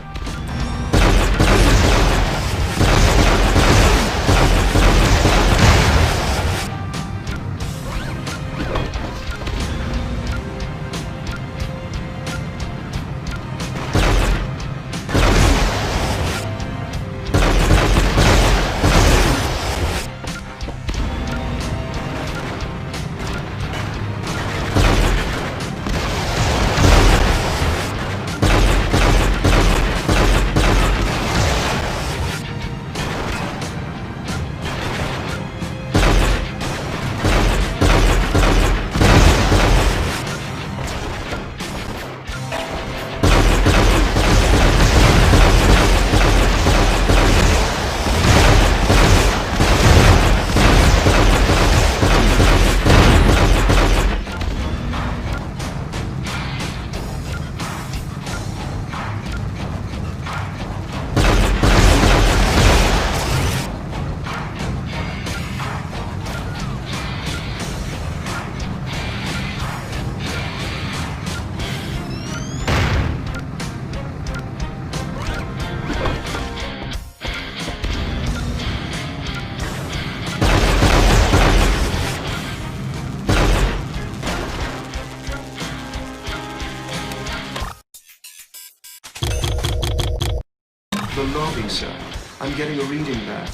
The lobby, sir. I'm getting a reading there.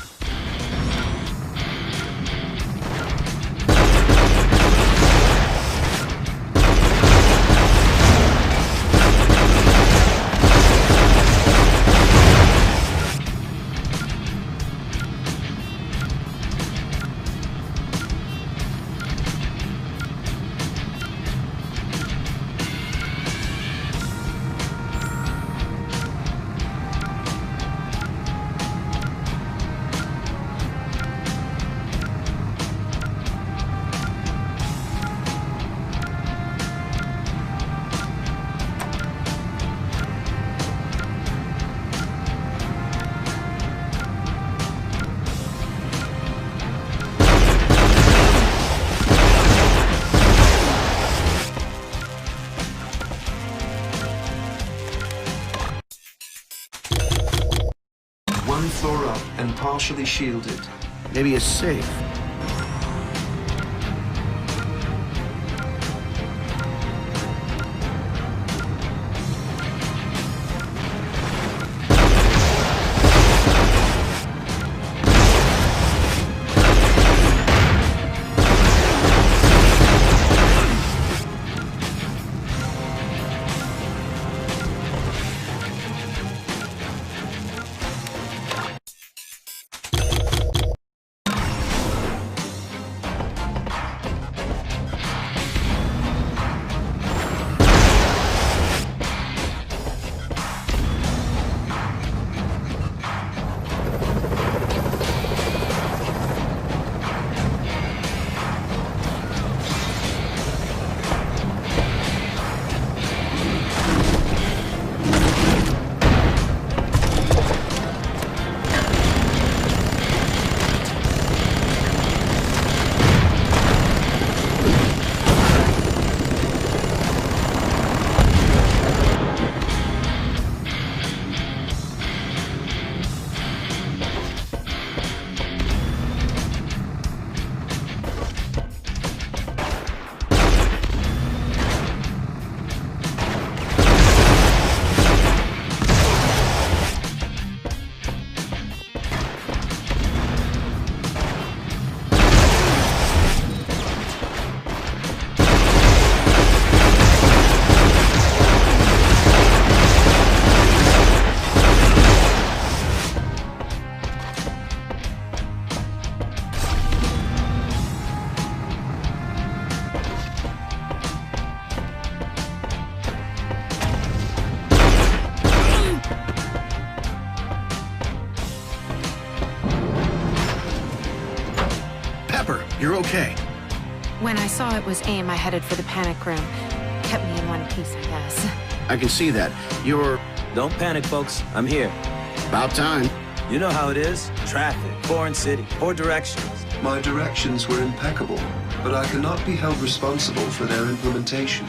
One floor up and partially shielded. Maybe a safe. You're okay. When I saw it was AIM, I headed for the panic room. Kept me in one piece, I guess. I can see that. You're... Don't panic, folks. I'm here. About time. You know how it is. Traffic, foreign city, poor directions. My directions were impeccable, but I cannot be held responsible for their implementation.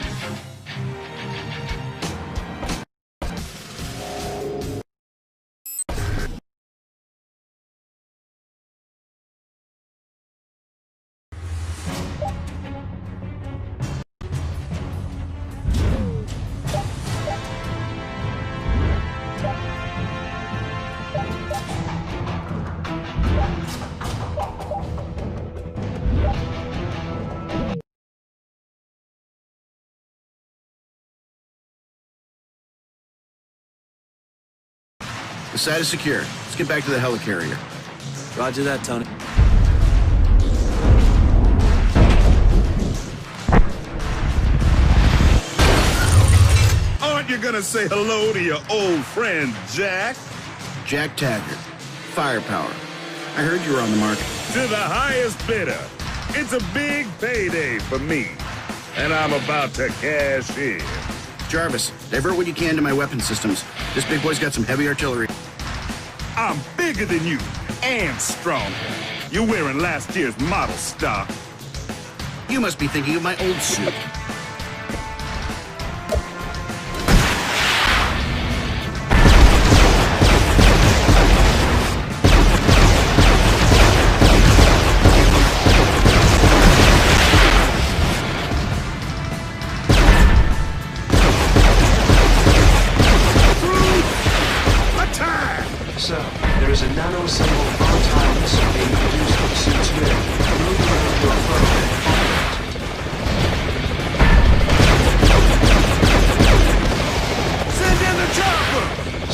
The site is secure. Let's get back to the helicarrier. Roger that, Tony. Aren't you gonna say hello to your old friend, Jack? Jack Taggart. Firepower. I heard you were on the market. To the highest bidder. It's a big payday for me. And I'm about to cash in. Jarvis, divert what you can to my weapon systems. This big boy's got some heavy artillery. I'm bigger than you, and stronger. You're wearing last year's model stock. You must be thinking of my old suit.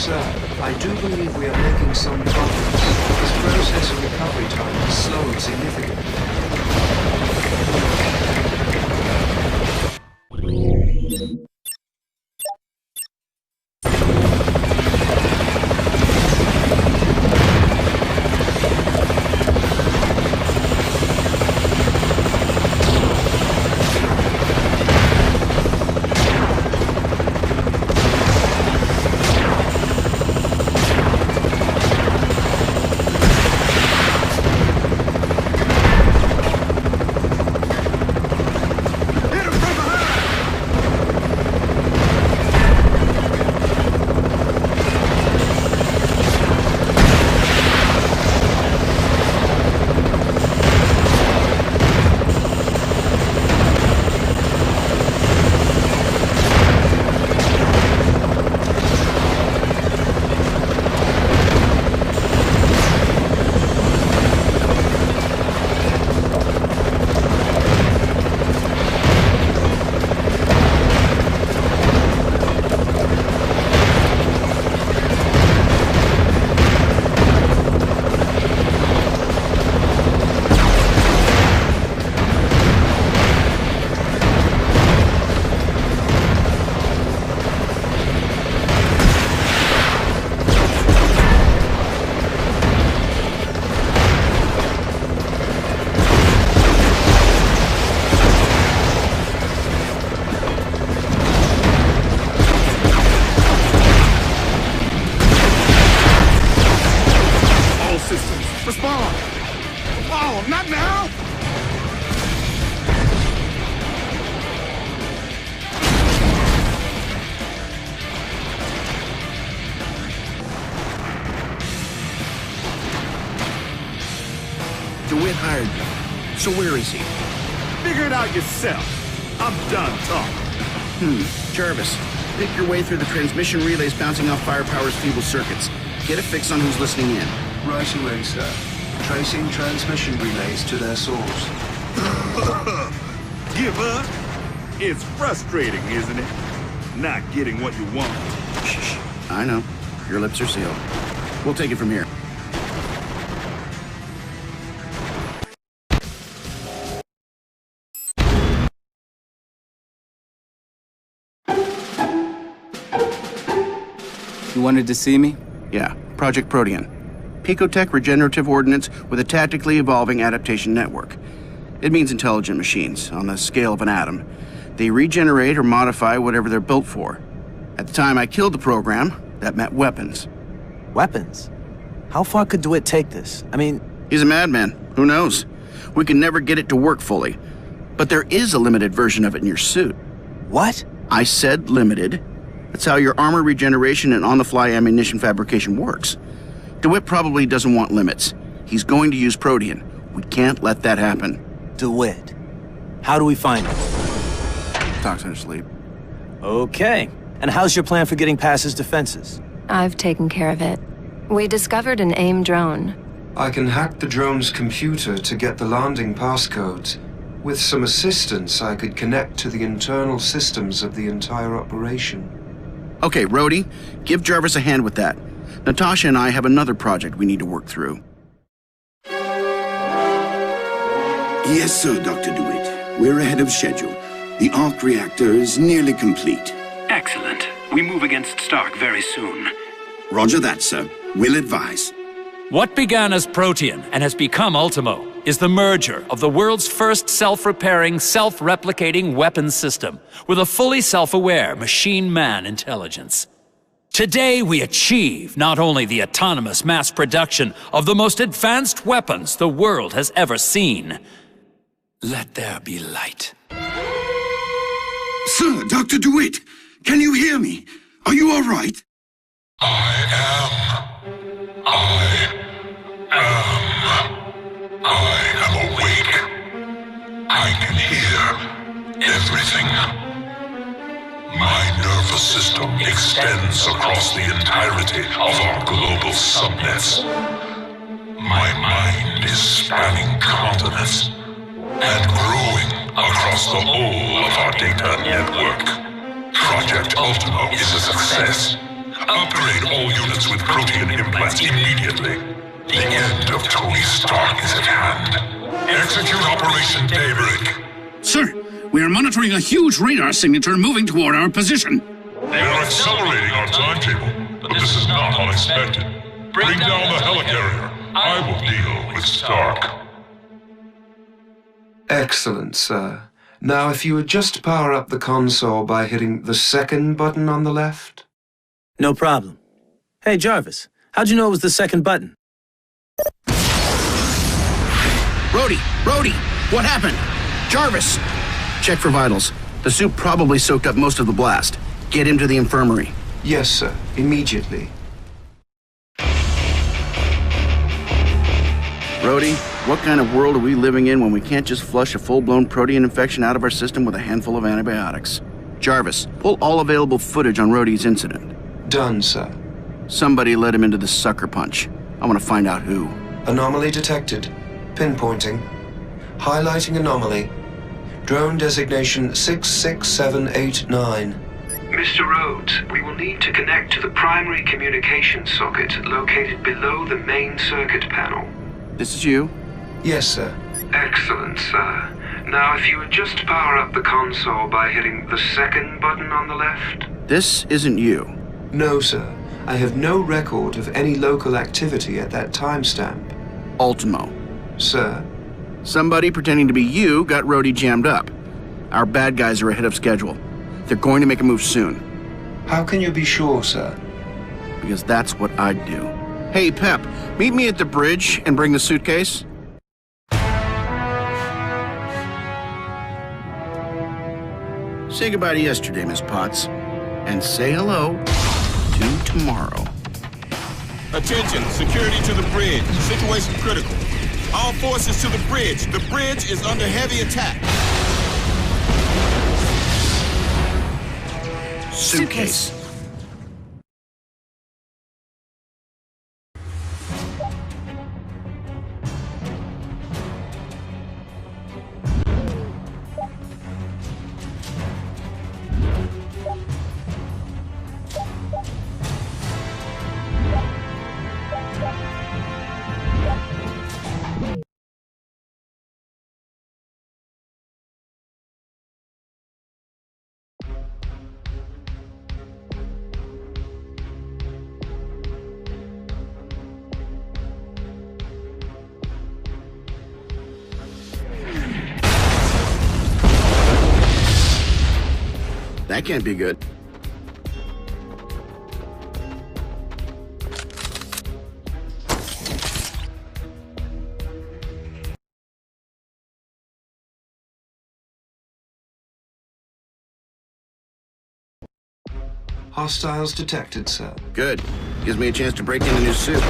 Sir, I do believe we are making some progress. This process of recovery time has slowed significantly. DeWitt hired me. So where is he? Figure it out yourself. I'm done talking. Jarvis, pick your way through the transmission relays bouncing off Firepower's feeble circuits. Get a fix on who's listening in. Right away, sir. Tracing transmission relays to their source. Give up? It's frustrating, isn't it? Not getting what you want. Shh. I know. Your lips are sealed. We'll take it from here. You wanted to see me? Yeah, Project Protean. Picotech regenerative ordnance with a tactically evolving adaptation network. It means intelligent machines, on the scale of an atom. They regenerate or modify whatever they're built for. At the time I killed the program, that meant weapons. Weapons? How far could DeWitt take this? I mean... He's a madman. Who knows? We can never get it to work fully. But there is a limited version of it in your suit. What? I said limited. That's how your armor regeneration and on-the-fly ammunition fabrication works. DeWitt probably doesn't want limits. He's going to use Protean. We can't let that happen. DeWitt. How do we find him? Talks in his sleep. Okay. And how's your plan for getting past his defenses? I've taken care of it. We discovered an AIM drone. I can hack the drone's computer to get the landing passcodes. With some assistance, I could connect to the internal systems of the entire operation. Okay, Rhodey, give Jarvis a hand with that. Natasha and I have another project we need to work through. Yes, sir, Dr. DeWitt. We're ahead of schedule. The arc reactor is nearly complete. Excellent. We move against Stark very soon. Roger that, sir. We'll advise. What began as Protean and has become Ultimo is the merger of the world's first self-repairing, self-replicating weapons system with a fully self-aware machine-man intelligence. Today we achieve not only the autonomous mass production of the most advanced weapons the world has ever seen. Let there be light. Sir, Dr. DeWitt, can you hear me? Are you all right? I am awake. I can hear everything. My nervous system extends across the entirety of our global subnets. My mind is spanning continents and growing across the whole of our data network. Project Ultimo is a success. Upgrade all units with protein implants immediately. The end of Tony Stark is at hand. Execute Operation Daybreak. Sir, we are monitoring a huge radar signature moving toward our position. They are accelerating our timetable, but this is not unexpected. Bring down the helicarrier. I will deal with Stark. Excellent, sir. Now, if you would just power up the console by hitting the second button on the left. No problem. Hey, Jarvis, how'd you know it was the second button? Rhodey, what happened? Jarvis! Check for vitals. The suit probably soaked up most of the blast. Get him to the infirmary. Yes, sir. Immediately. Rhodey, what kind of world are we living in when we can't just flush a full-blown protein infection out of our system with a handful of antibiotics? Jarvis, pull all available footage on Rhodey's incident. Done, sir. Somebody let him into the sucker punch. I want to find out who. Anomaly detected. Pinpointing. Highlighting anomaly. Drone designation 66789. Mr. Rhodes, we will need to connect to the primary communications socket located below the main circuit panel. This is you? Yes, sir. Excellent, sir. Now, if you would just power up the console by hitting the second button on the left. This isn't you. No, sir. I have no record of any local activity at that timestamp. Ultimo. Sir? Somebody pretending to be you got Rhodey jammed up. Our bad guys are ahead of schedule. They're going to make a move soon. How can you be sure, sir? Because that's what I'd do. Hey, Pep, meet me at the bridge and bring the suitcase. Say goodbye to yesterday, Miss Potts. And say hello to tomorrow. Attention, security to the bridge. Situation critical. All forces to the bridge. The bridge is under heavy attack. Suitcase. That can't be good. Hostiles detected, sir. Good. Gives me a chance to break in a new suit.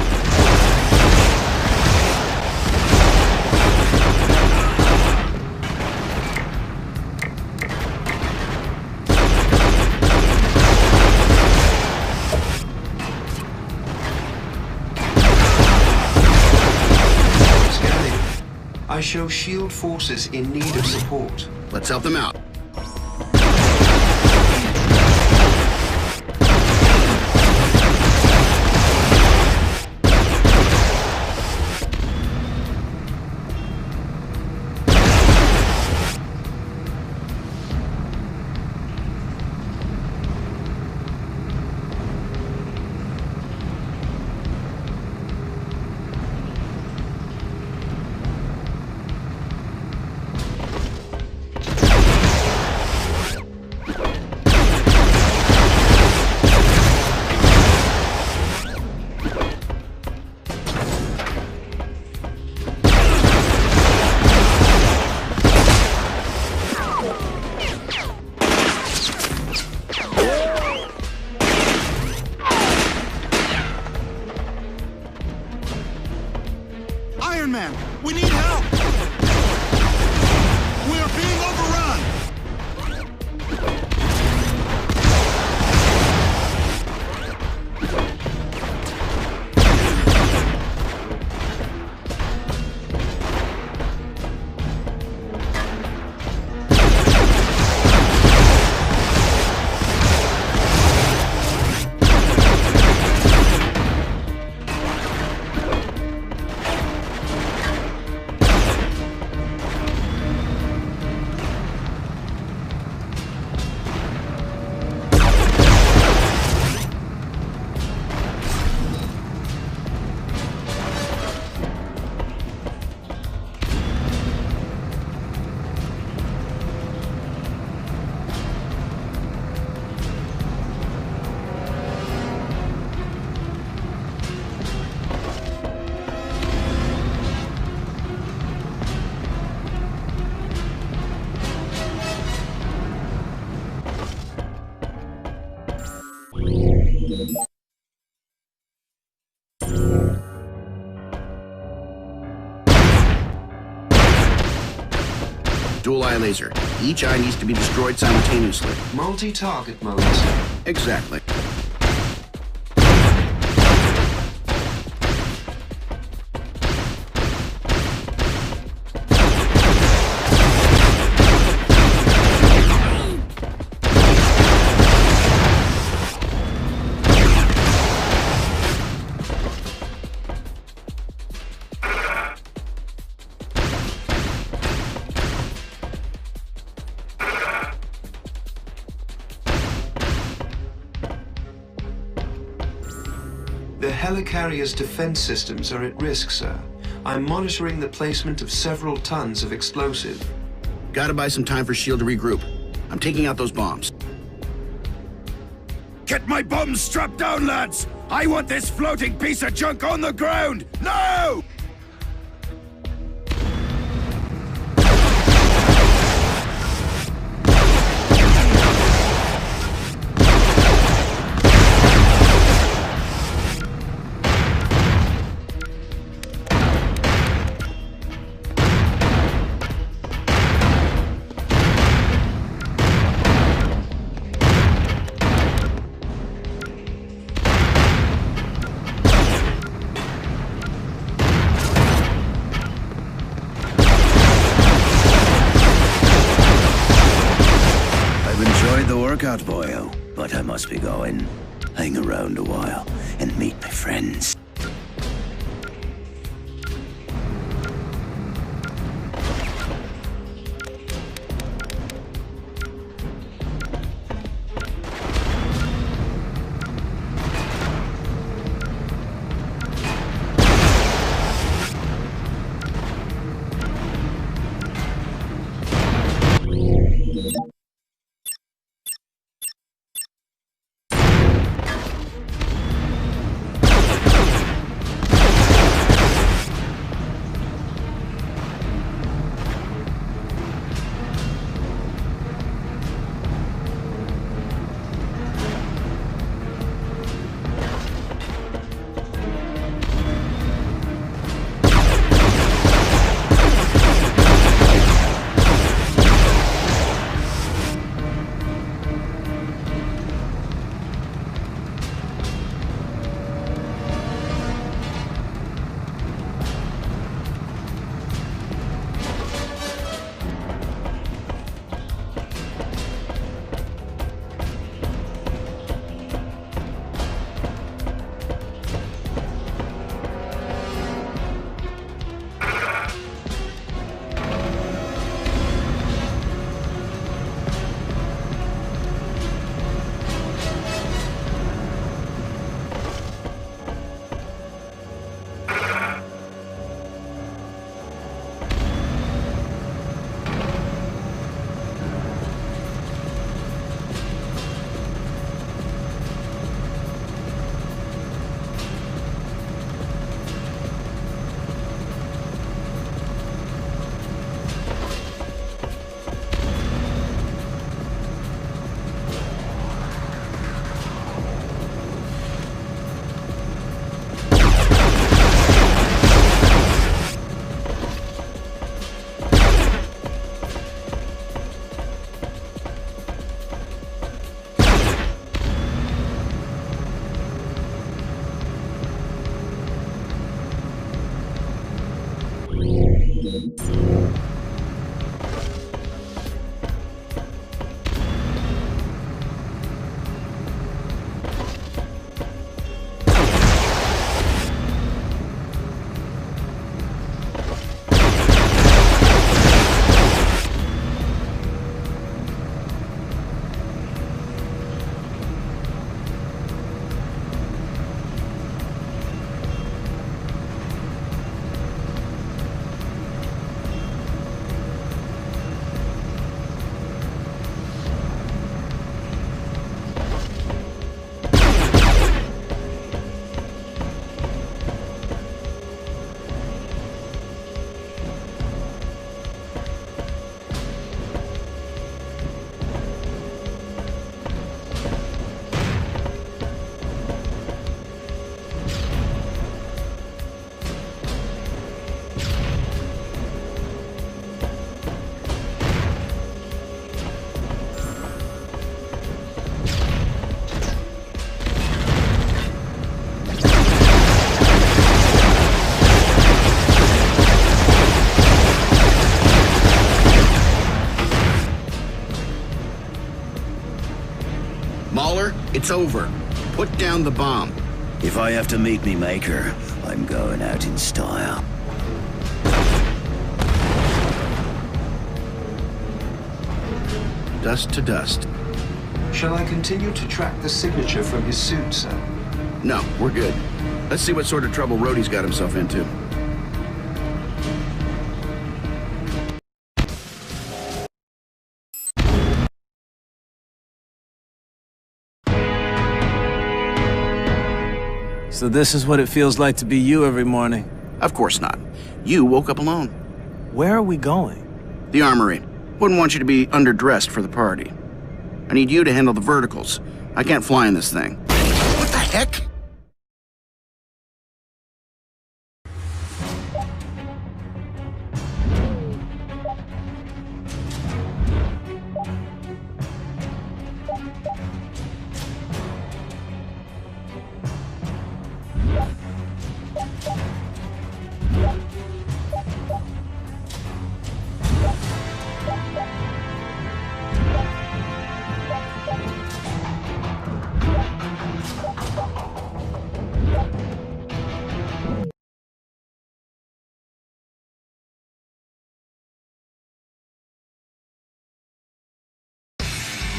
I show SHIELD forces in need of support. Let's help them out. Iron Man, we need help! We are being overrun! dual-eye laser. Each eye needs to be destroyed simultaneously. Multi-target modes. Exactly. The helicarrier's defense systems are at risk, sir. I'm monitoring the placement of several tons of explosive. Gotta buy some time for S.H.I.E.L.D. to regroup. I'm taking out those bombs. Get my bombs strapped down, lads! I want this floating piece of junk on the ground! No! Workout, boyo, but I must be going. Hang around a while and meet my friends. It's over. Put down the bomb. If I have to meet me maker, I'm going out in style. Dust to dust. Shall I continue to track the signature from his suit, sir? No, we're good. Let's see what sort of trouble Rhodey's got himself into. So this is what it feels like to be you every morning? Of course not. You woke up alone. Where are we going? The armory. Wouldn't want you to be underdressed for the party. I need you to handle the verticals. I can't fly in this thing. What the heck?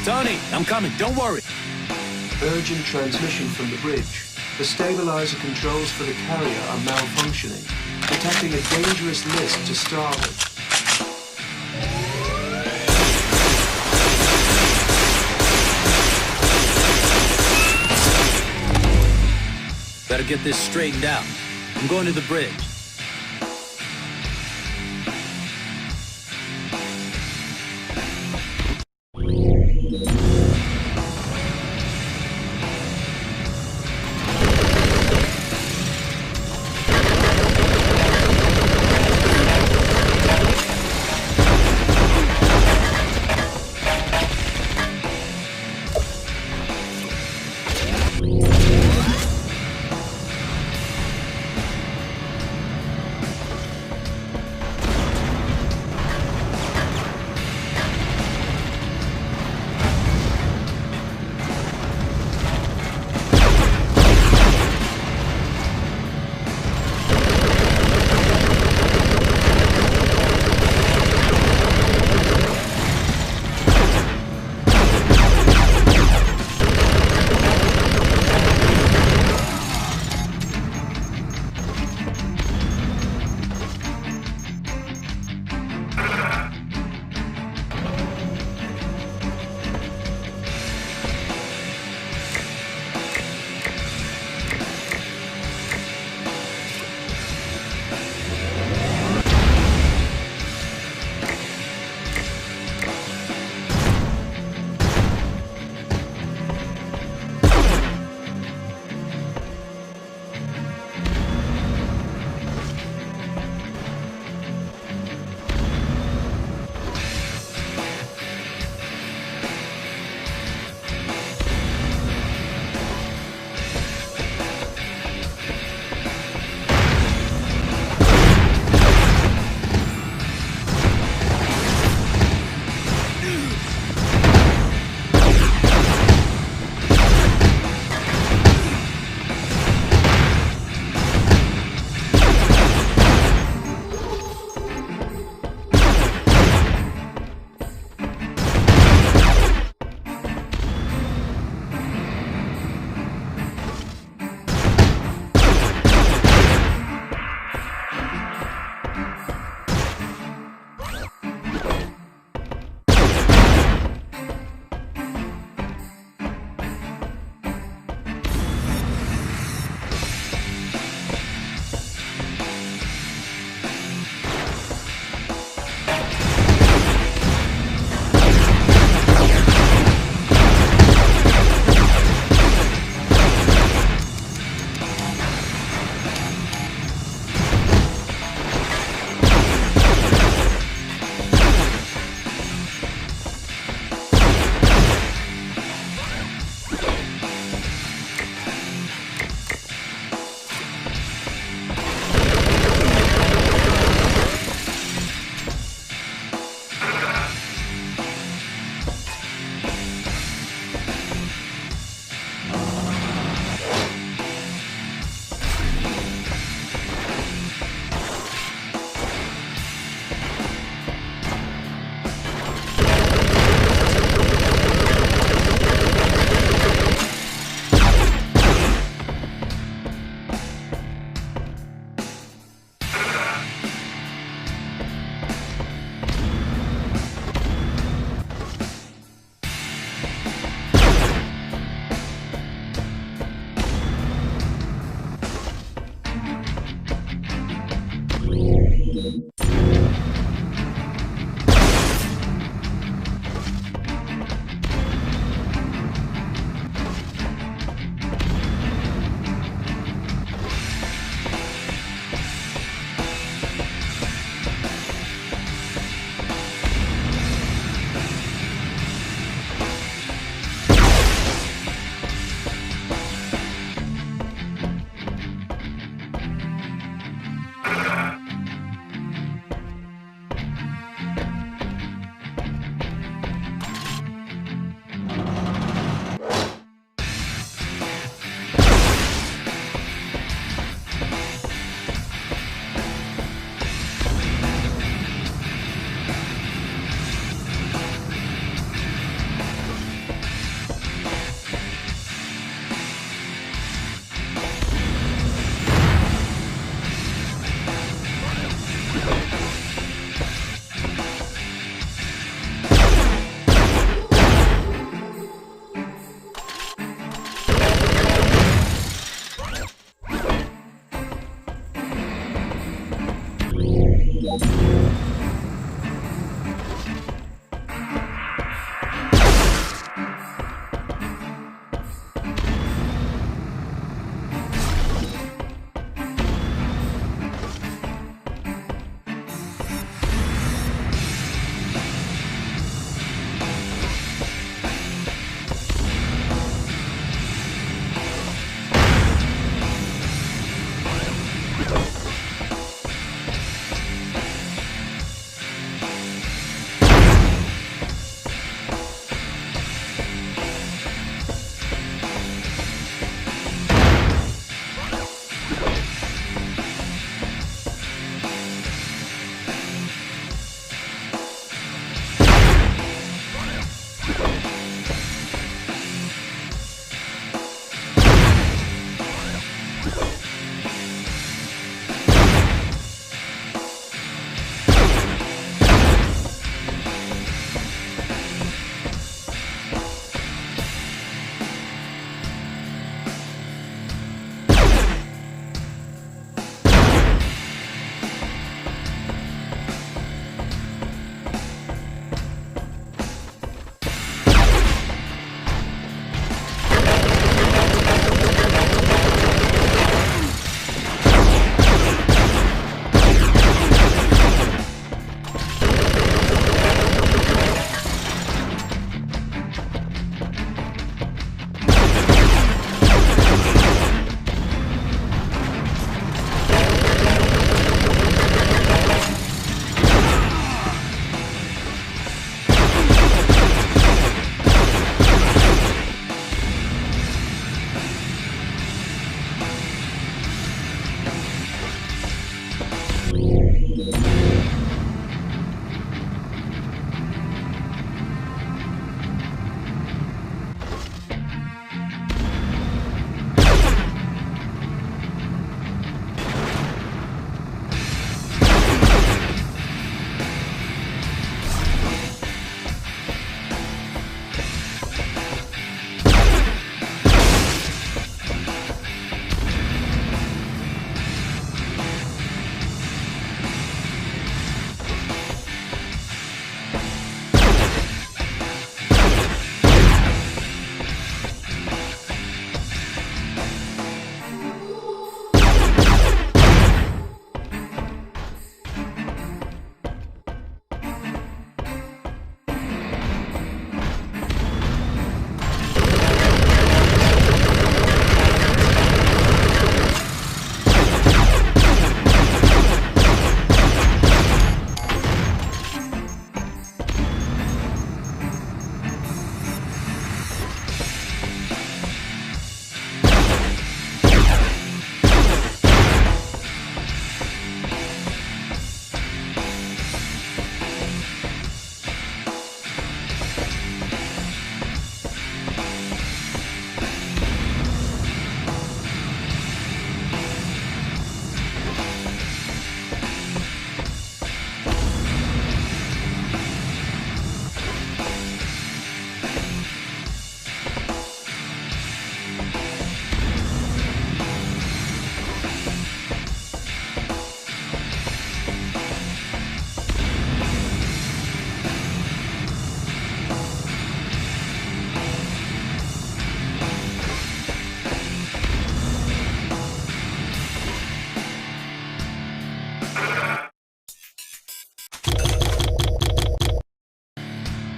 Tony, I'm coming. Don't worry. Urgent transmission from the bridge. The stabilizer controls for the carrier are malfunctioning, detecting a dangerous list to starboard. Better get this straightened out. I'm going to the bridge.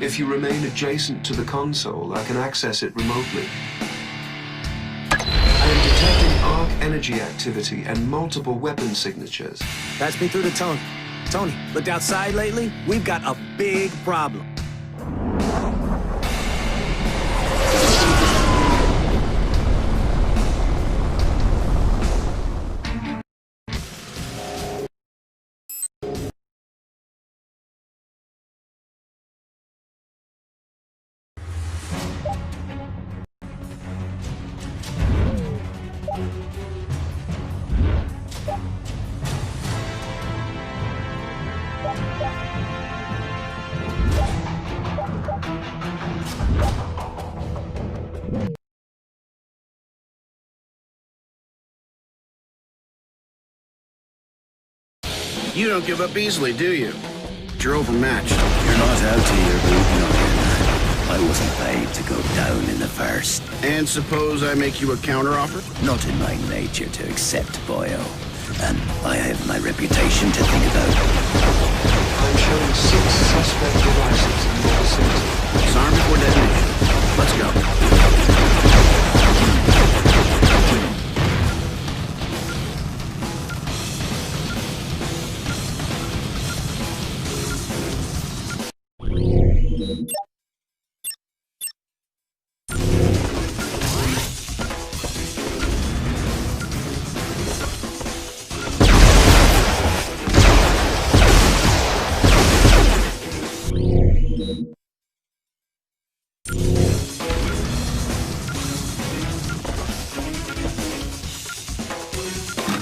If you remain adjacent to the console, I can access it remotely. I am detecting arc energy activity and multiple weapon signatures. Patch me through to Tony. Tony, looked outside lately? We've got a big problem. You don't give up easily, do you? But you're overmatched. You're not out to your boot nothing. I wasn't paid to go down in the first. And suppose I make you a counteroffer? Not in my nature to accept, boyo. And I have my reputation to think about. I'm showing 6 suspect devices in your vicinity. Disarm before detonation. Let's go.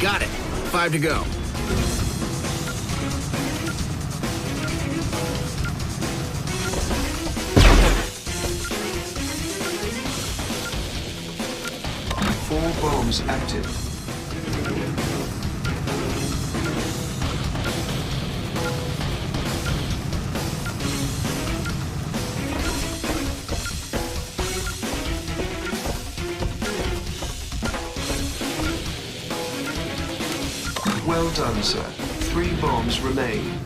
Got it. 5 to go. Four bombs active. Well done, sir. 3 bombs remain.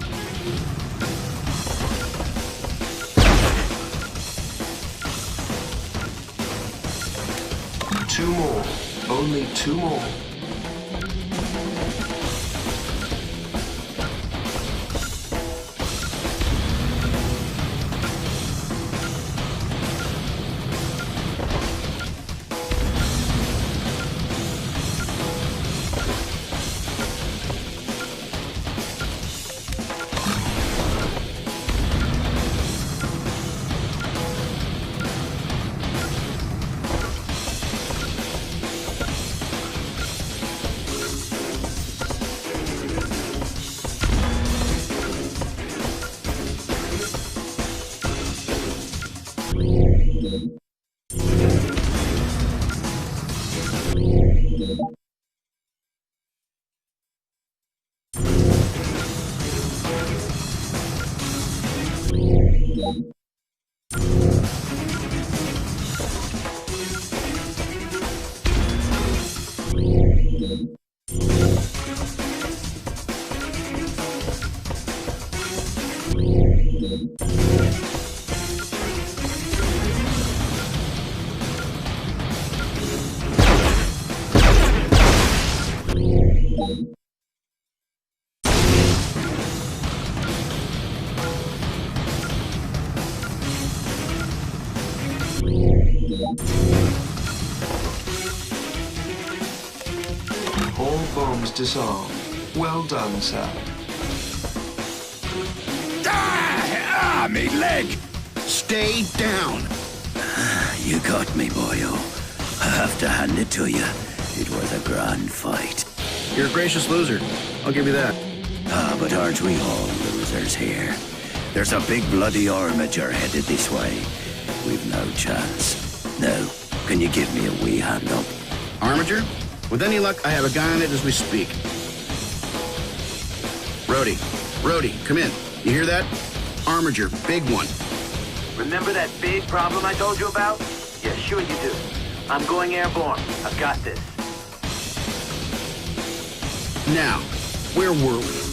Two more. Only 2 more. All bombs disarmed. Well done, sir. Me leg! Stay down. You got me, boyo. I have to hand it to you. It was a grand fight. You're a gracious loser. I'll give you that. Ah, but aren't we all losers here? There's a big bloody armature headed this way. We've no chance. Now, can you give me a wee hand up? Armature? With any luck, I have a guy on it as we speak. Rhodey. Rhodey, come in. You hear that? Armature, big one. Remember that big problem I told you about? Yeah, sure you do. I'm going airborne. I've got this. Now, where were we?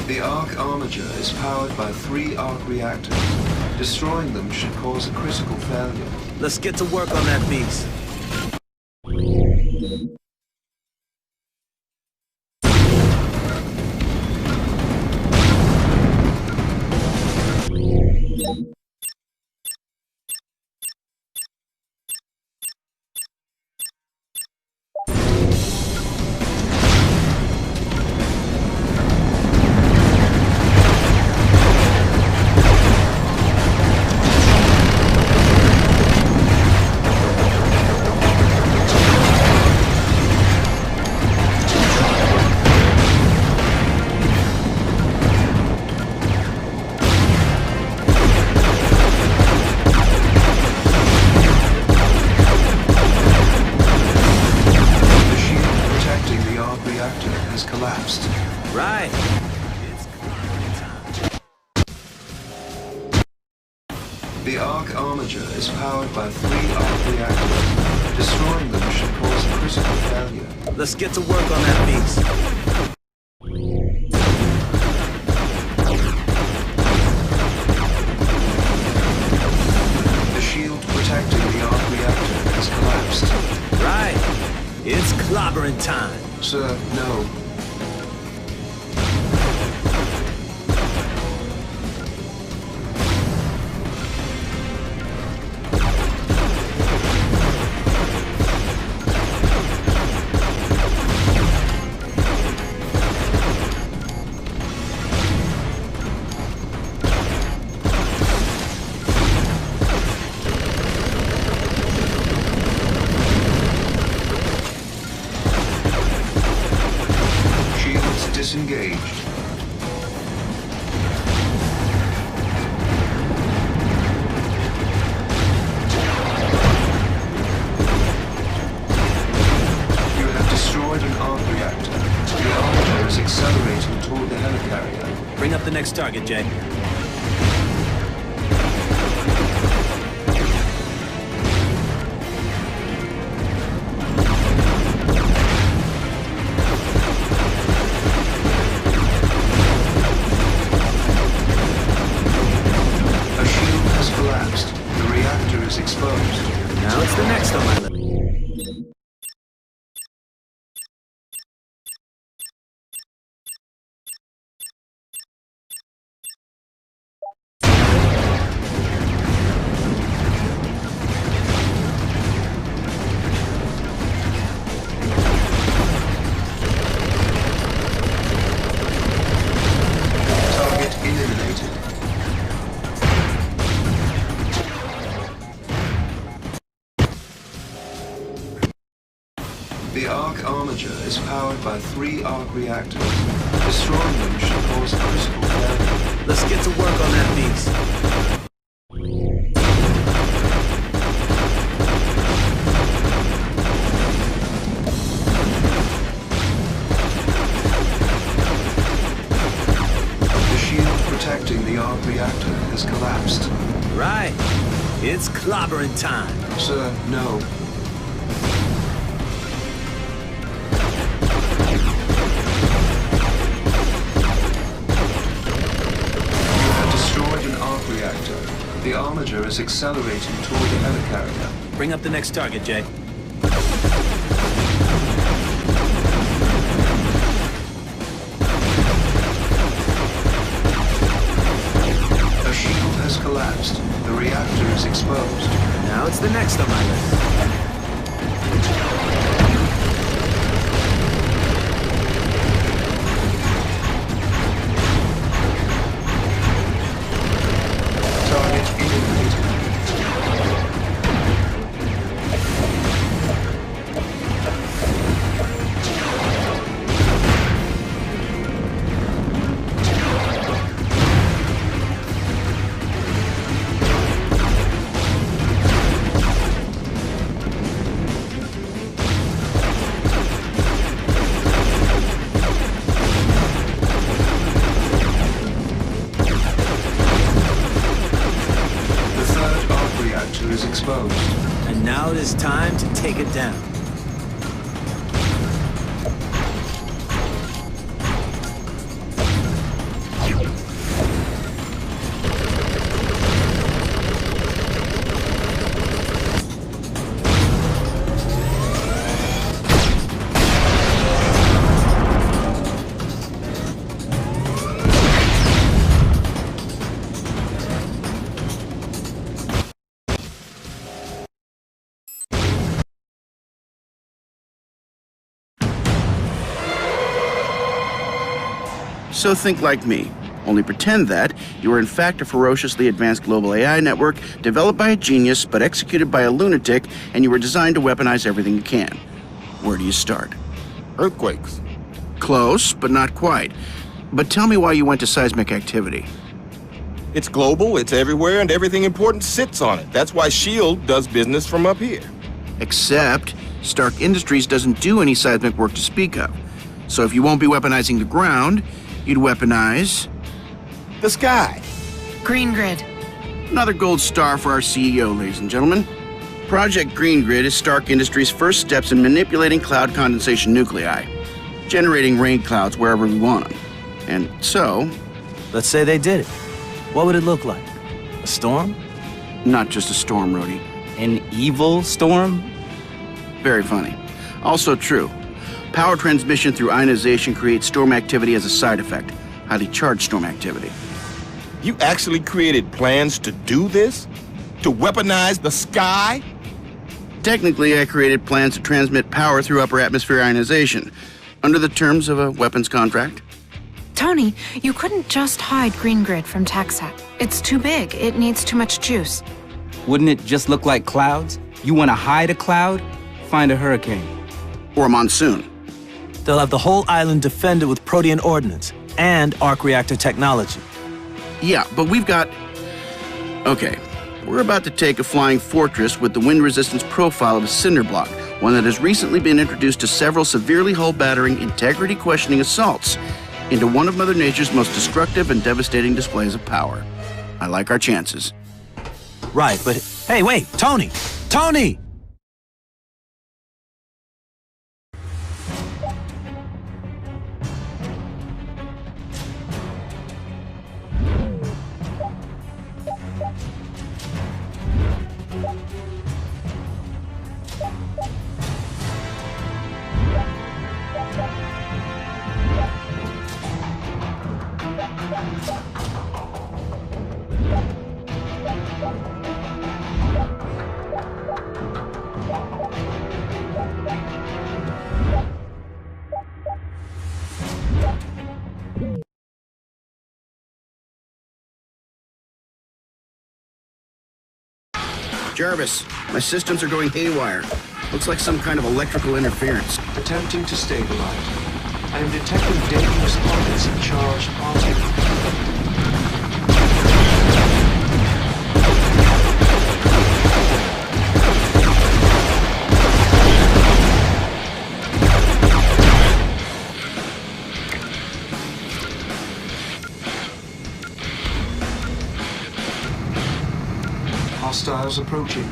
The Arc Armature is powered by 3 Arc reactors. Destroying them should cause a critical failure. Let's get to work on that beast. Right. The Arc Armature is powered by 3 arc reactors. Destroying them should cause critical failure. Let's get to work on that beast. The shield protecting the arc reactor has collapsed. Right. It's clobbering time. Sir, no. Disengaged. You have destroyed an arc reactor. The Armature is accelerating toward the helicarrier. Bring up the next target, Jay. Now it's the next on my list. Target eliminated. The Arc Armature is powered by 3 arc reactors. Destroying them should cause critical failure. Let's get to work on that beast. The shield protecting the arc reactor has collapsed. Right. It's clobbering time. Sir, no. Reactor. The Armature is accelerating toward the helicarrier. Bring up the next target, Jay. A shield has collapsed. The reactor is exposed. Now it's the next on my list. Is exposed. And now it is time to take it down. So think like me. Only pretend that you are in fact a ferociously advanced global AI network developed by a genius but executed by a lunatic, and you were designed to weaponize everything you can. Where do you start? Earthquakes. Close, but not quite. But tell me why you went to seismic activity. It's global, it's everywhere, and everything important sits on it. That's why S.H.I.E.L.D. does business from up here. Except Stark Industries doesn't do any seismic work to speak of. So if you won't be weaponizing the ground, you'd weaponize... the sky. Green Grid. Another gold star for our CEO, ladies and gentlemen. Project Green Grid is Stark Industries' first steps in manipulating cloud condensation nuclei, generating rain clouds wherever we want them. And so... Let's say they did it. What would it look like? A storm? Not just a storm, Rhodey. An evil storm? Very funny. Also true. Power transmission through ionization creates storm activity as a side effect. Highly charged storm activity. You actually created plans to do this? To weaponize the sky? Technically, I created plans to transmit power through upper atmosphere ionization, under the terms of a weapons contract. Tony, you couldn't just hide Green Grid from TechSat. It's too big. It needs too much juice. Wouldn't it just look like clouds? You want to hide a cloud? Find a hurricane. Or a monsoon. They'll have the whole island defended with Protean ordnance and arc reactor technology. Yeah, but we've got... Okay, we're about to take a flying fortress with the wind resistance profile of a cinder block, one that has recently been introduced to several severely hull-battering, integrity-questioning assaults into one of Mother Nature's most destructive and devastating displays of power. I like our chances. Right, but hey, wait, Tony! Tony! Jarvis, my systems are going haywire. Looks like some kind of electrical interference. Attempting to stabilize. I am detecting dangerous pockets of charged particles. Hostiles approaching.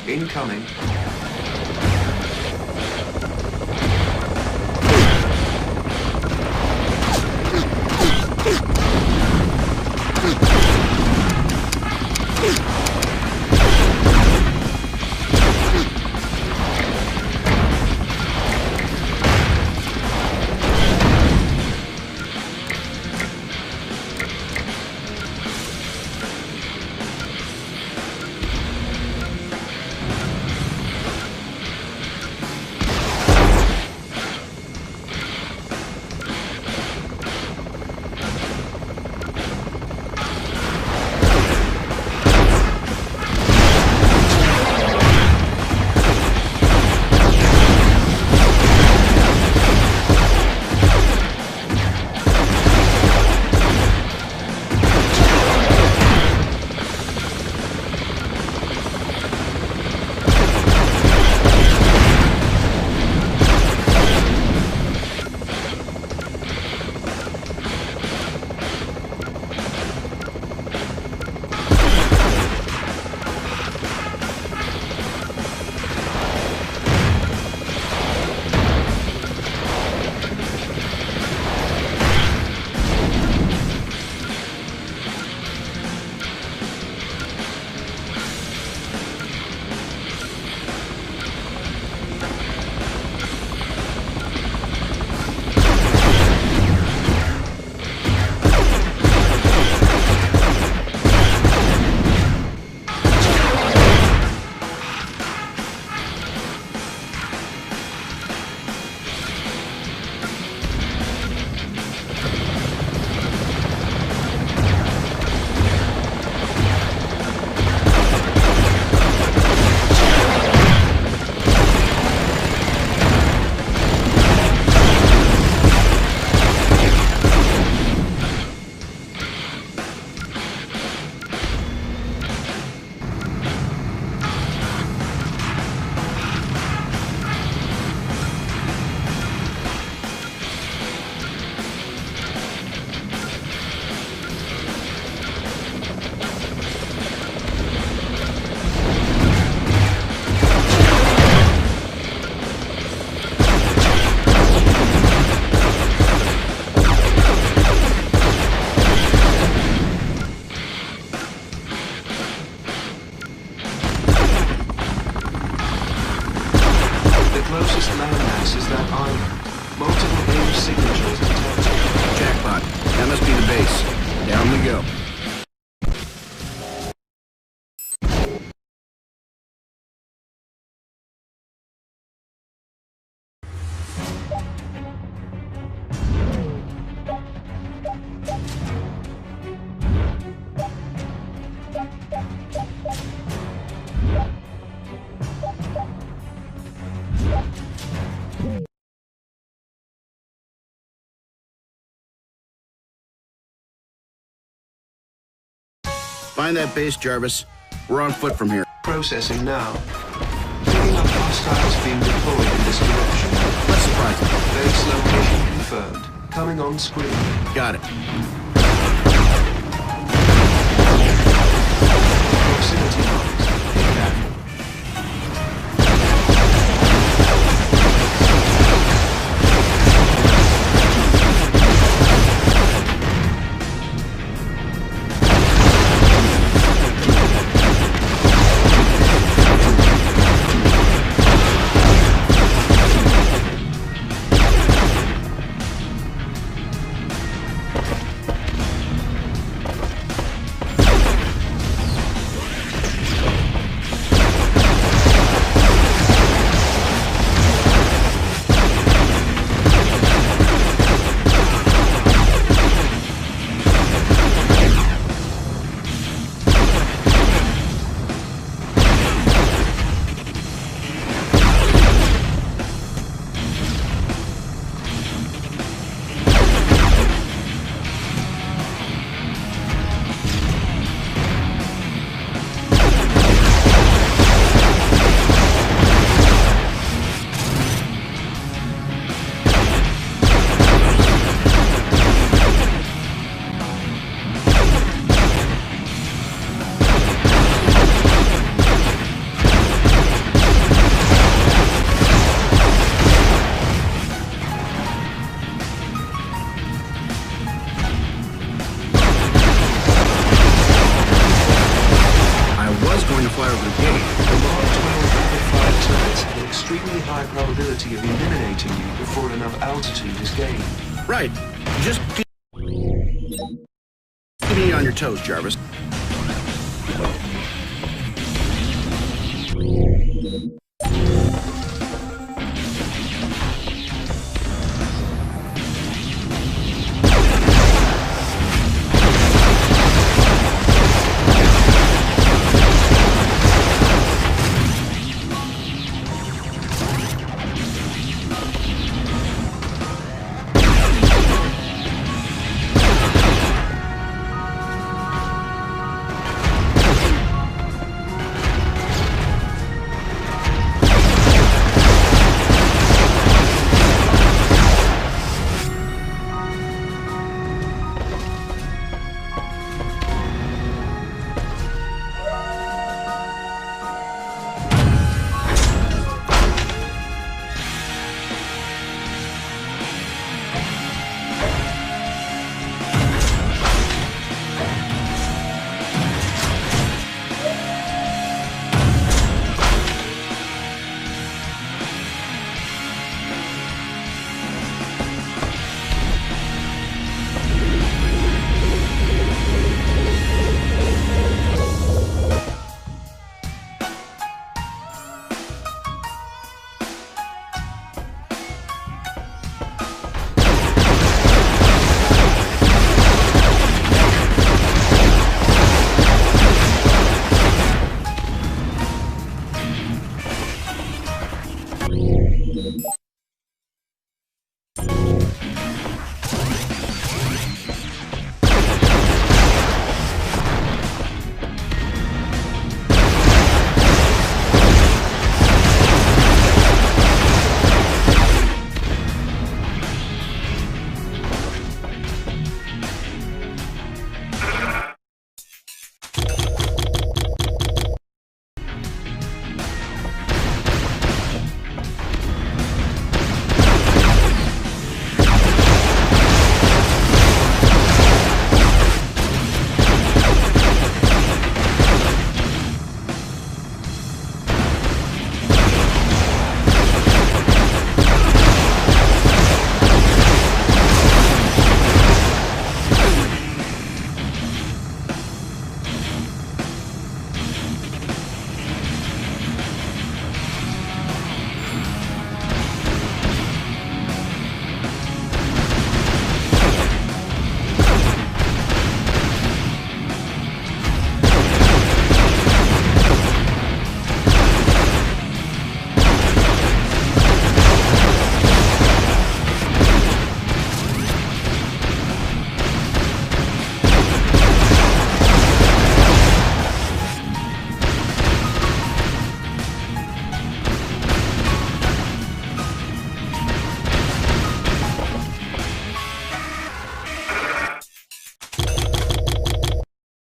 Incoming. Find that base, Jarvis. We're on foot from here. Processing now. Picking up hostiles being deployed in this direction. Let's surprise them. Base location confirmed. Coming on screen. Got it. Proximity marks. Pick that. Probability of eliminating you before enough altitude is gained. Right. Just keep me on your toes, Jarvis.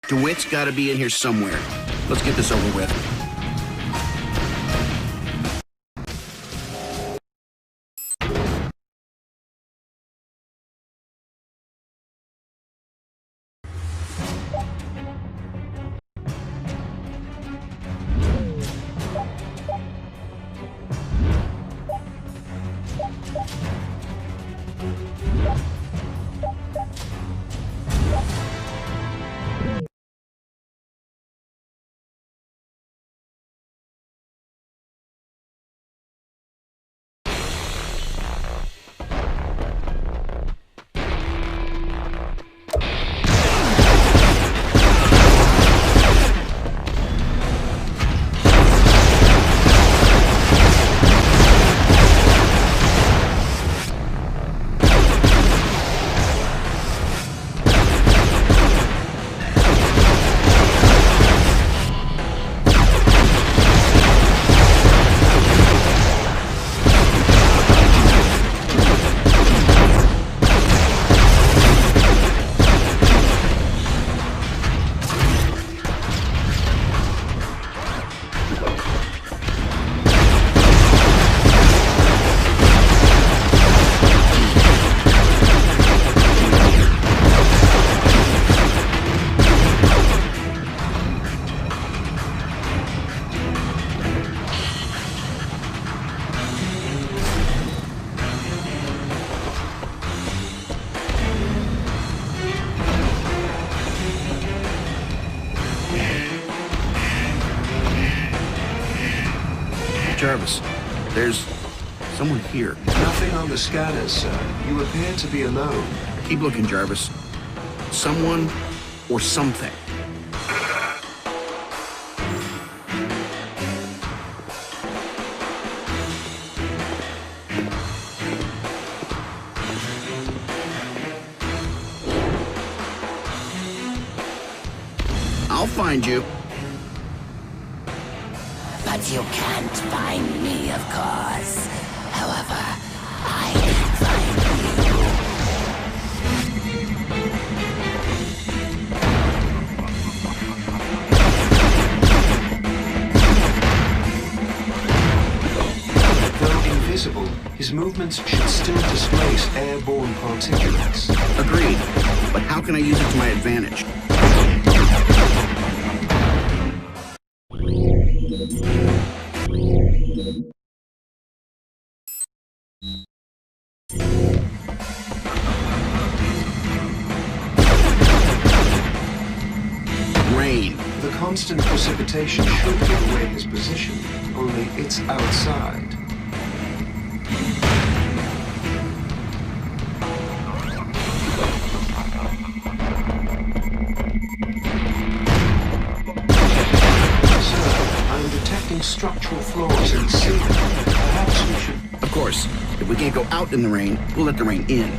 DeWitt's gotta be in here somewhere. Let's get this over with. Jarvis, there's someone here. Nothing on the scanners, sir. You appear to be alone. Keep looking, Jarvis. Someone or something. I'll find you. But you can't find me, of course. However, I can find you. Though invisible, his movements should still displace airborne particulates. Agreed. But how can I use it to my advantage? Rain. The constant precipitation should give away his position, only it's outside. Sir, I'm detecting structural flaws in the ceiling. Perhaps we should... Of course. If we can't go out in the rain, we'll let the rain in.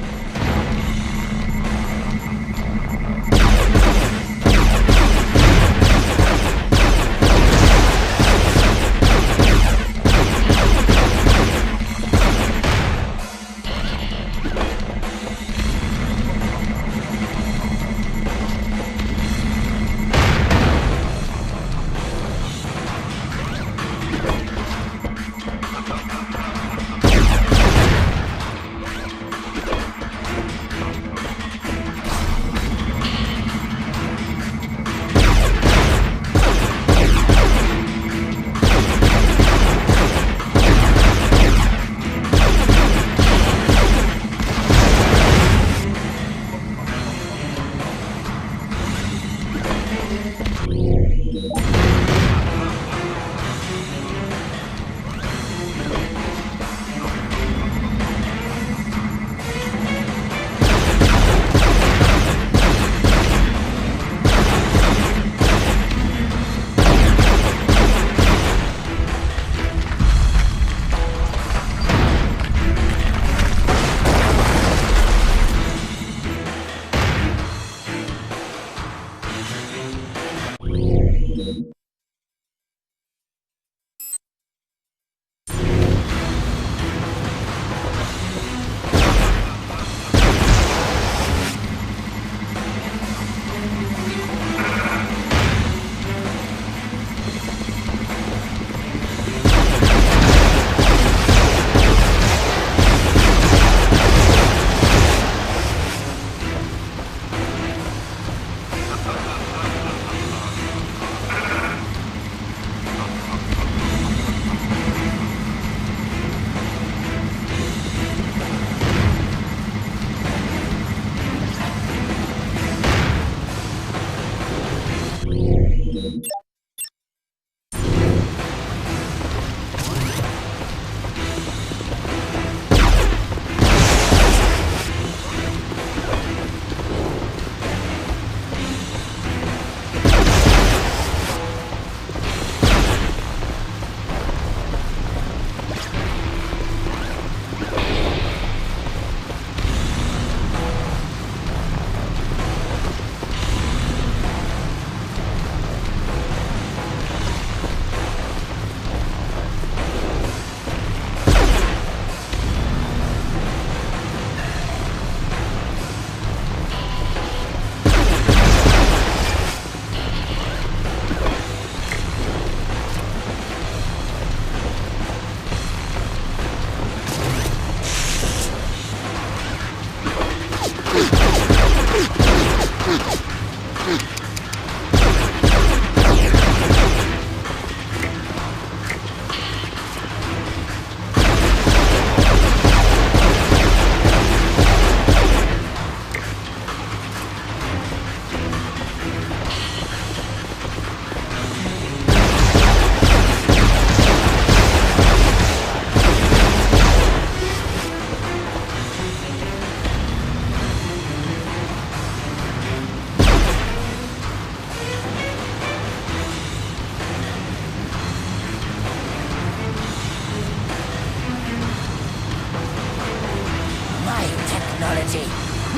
technology,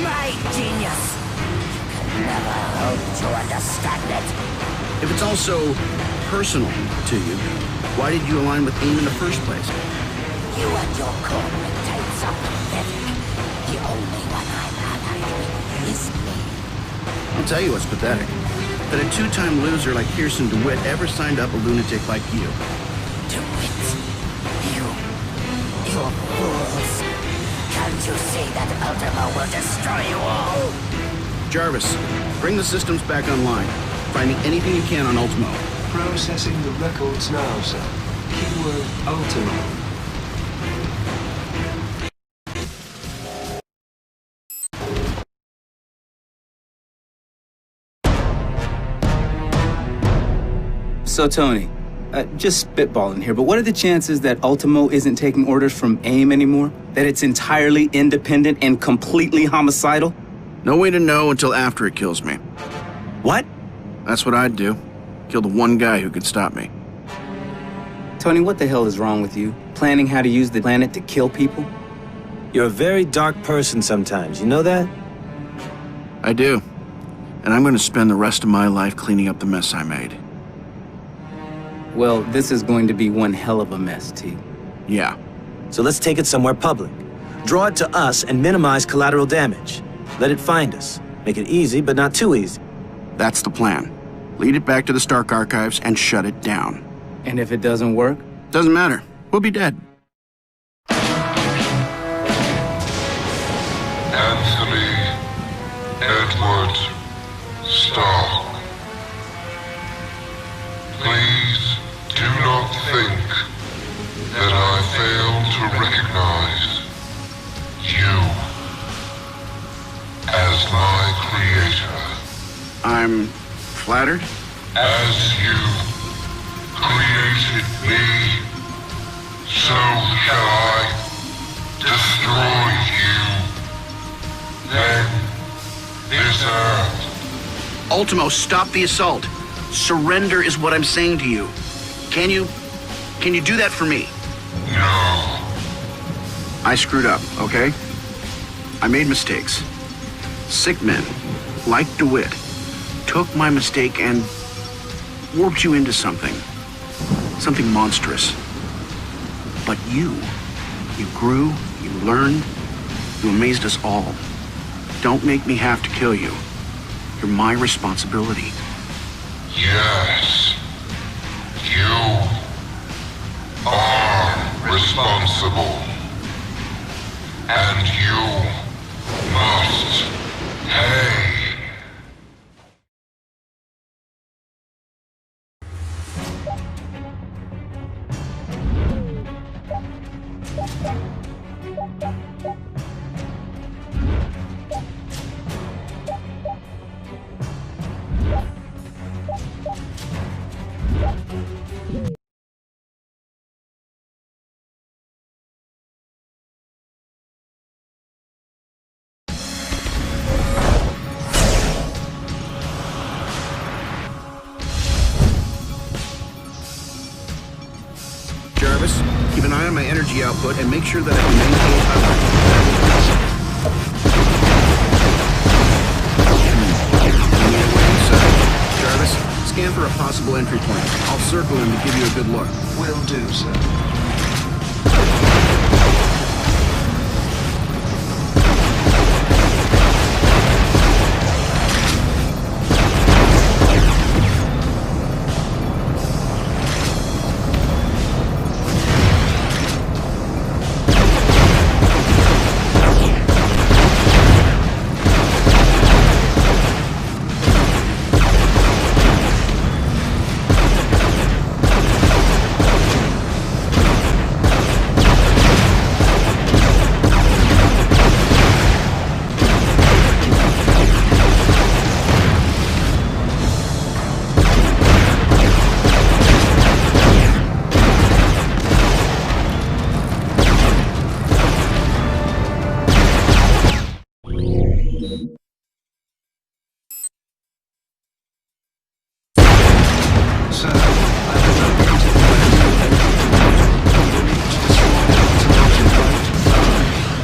my genius. You can never hope to understand it. If it's also personal to you, why did you align with AIM in the first place? You and your corporate tapes are pathetic. The only one I'm allied with is me. I'll tell you what's pathetic. That a two-time loser like Kirsten DeWitt ever signed up a lunatic like you. DeWitt? You fools. Can't you see that Ultimo will destroy you all? Jarvis, bring the systems back online. Finding anything you can on Ultimo. Processing the records now, sir. Keyword Ultimo. So, Tony, just spitballing here, but what are the chances that Ultimo isn't taking orders from AIM anymore? That it's entirely independent and completely homicidal? No way to know until after it kills me. What? That's what I'd do. Kill the one guy who could stop me. Tony, what the hell is wrong with you? Planning how to use the planet to kill people? You're a very dark person sometimes, you know that? I do. And I'm going to spend the rest of my life cleaning up the mess I made. Well, this is going to be one hell of a mess, T. Yeah. So let's take it somewhere public. Draw it to us and minimize collateral damage. Let it find us. Make it easy, but not too easy. That's the plan. Lead it back to the Stark Archives and shut it down. And if it doesn't work? Doesn't matter. We'll be dead. Anthony Edward Stark. Please do not think that I fail to recognize you as my creator. I'm flattered. As you created me, so shall I destroy you. Then this earth. Ultimo, stop the assault. Surrender is what I'm saying to you. Can you do that for me? No. I screwed up, okay? I made mistakes. Sick men, like DeWitt, took my mistake and warped you into something monstrous. But you grew, you learned, you amazed us all. Don't make me have to kill you. You're my responsibility. Yes. You are responsible. And you must pay. Jarvis. Keep an eye on my energy output and make sure that I can maintain power. Jarvis, scan for a possible entry point. I'll circle him to give you a good look. Will do, sir.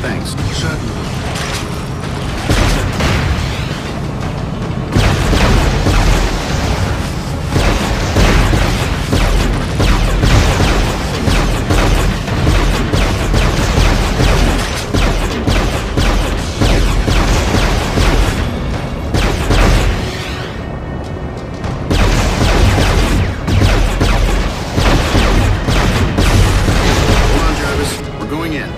Thanks. Certainly. Hold on, Jarvis. We're going in.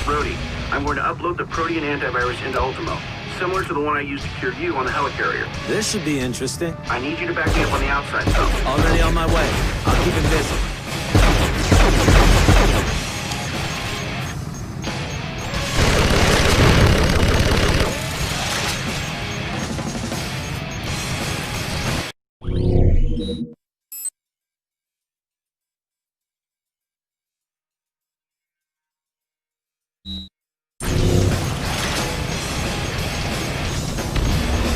Brody, I'm going to upload the Protean antivirus into Ultimo, similar to the one I used to cure you on the helicarrier. This should be interesting. I need you to back me up on the outside, though. Already on my way. I'll keep him busy.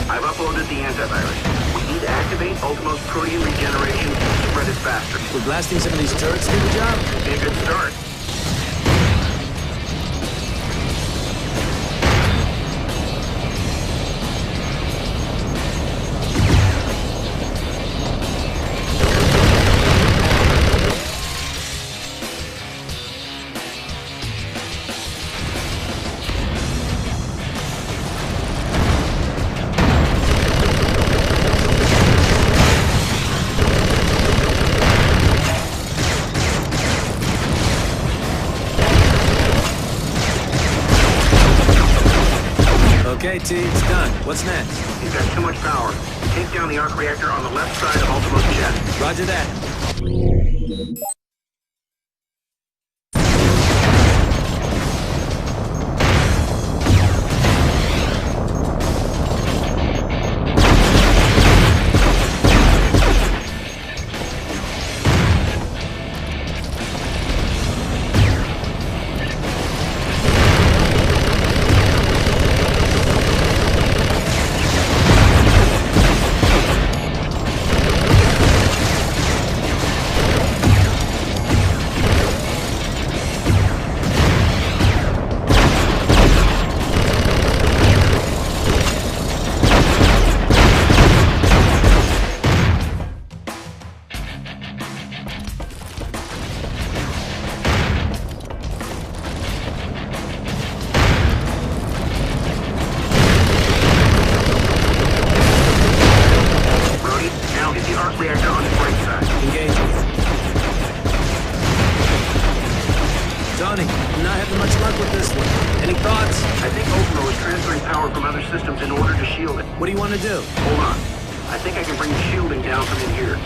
I've uploaded the antivirus. We need to activate Ultimo's Protean regeneration to spread it faster. Would blasting some of these turrets do the job? Be a good start. Okay, T, it's done. What's next? He's got too much power. Take down the arc reactor on the left side of Ultimo's jet. Roger that. Tony, I'm not having much luck with this one. Any thoughts? I think Ultimo is transferring power from other systems in order to shield it. What do you want to do? Hold on. I think I can bring the shielding down from in here.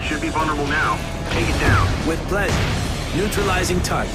Should be vulnerable now. Take it down. With pleasure. Neutralizing target.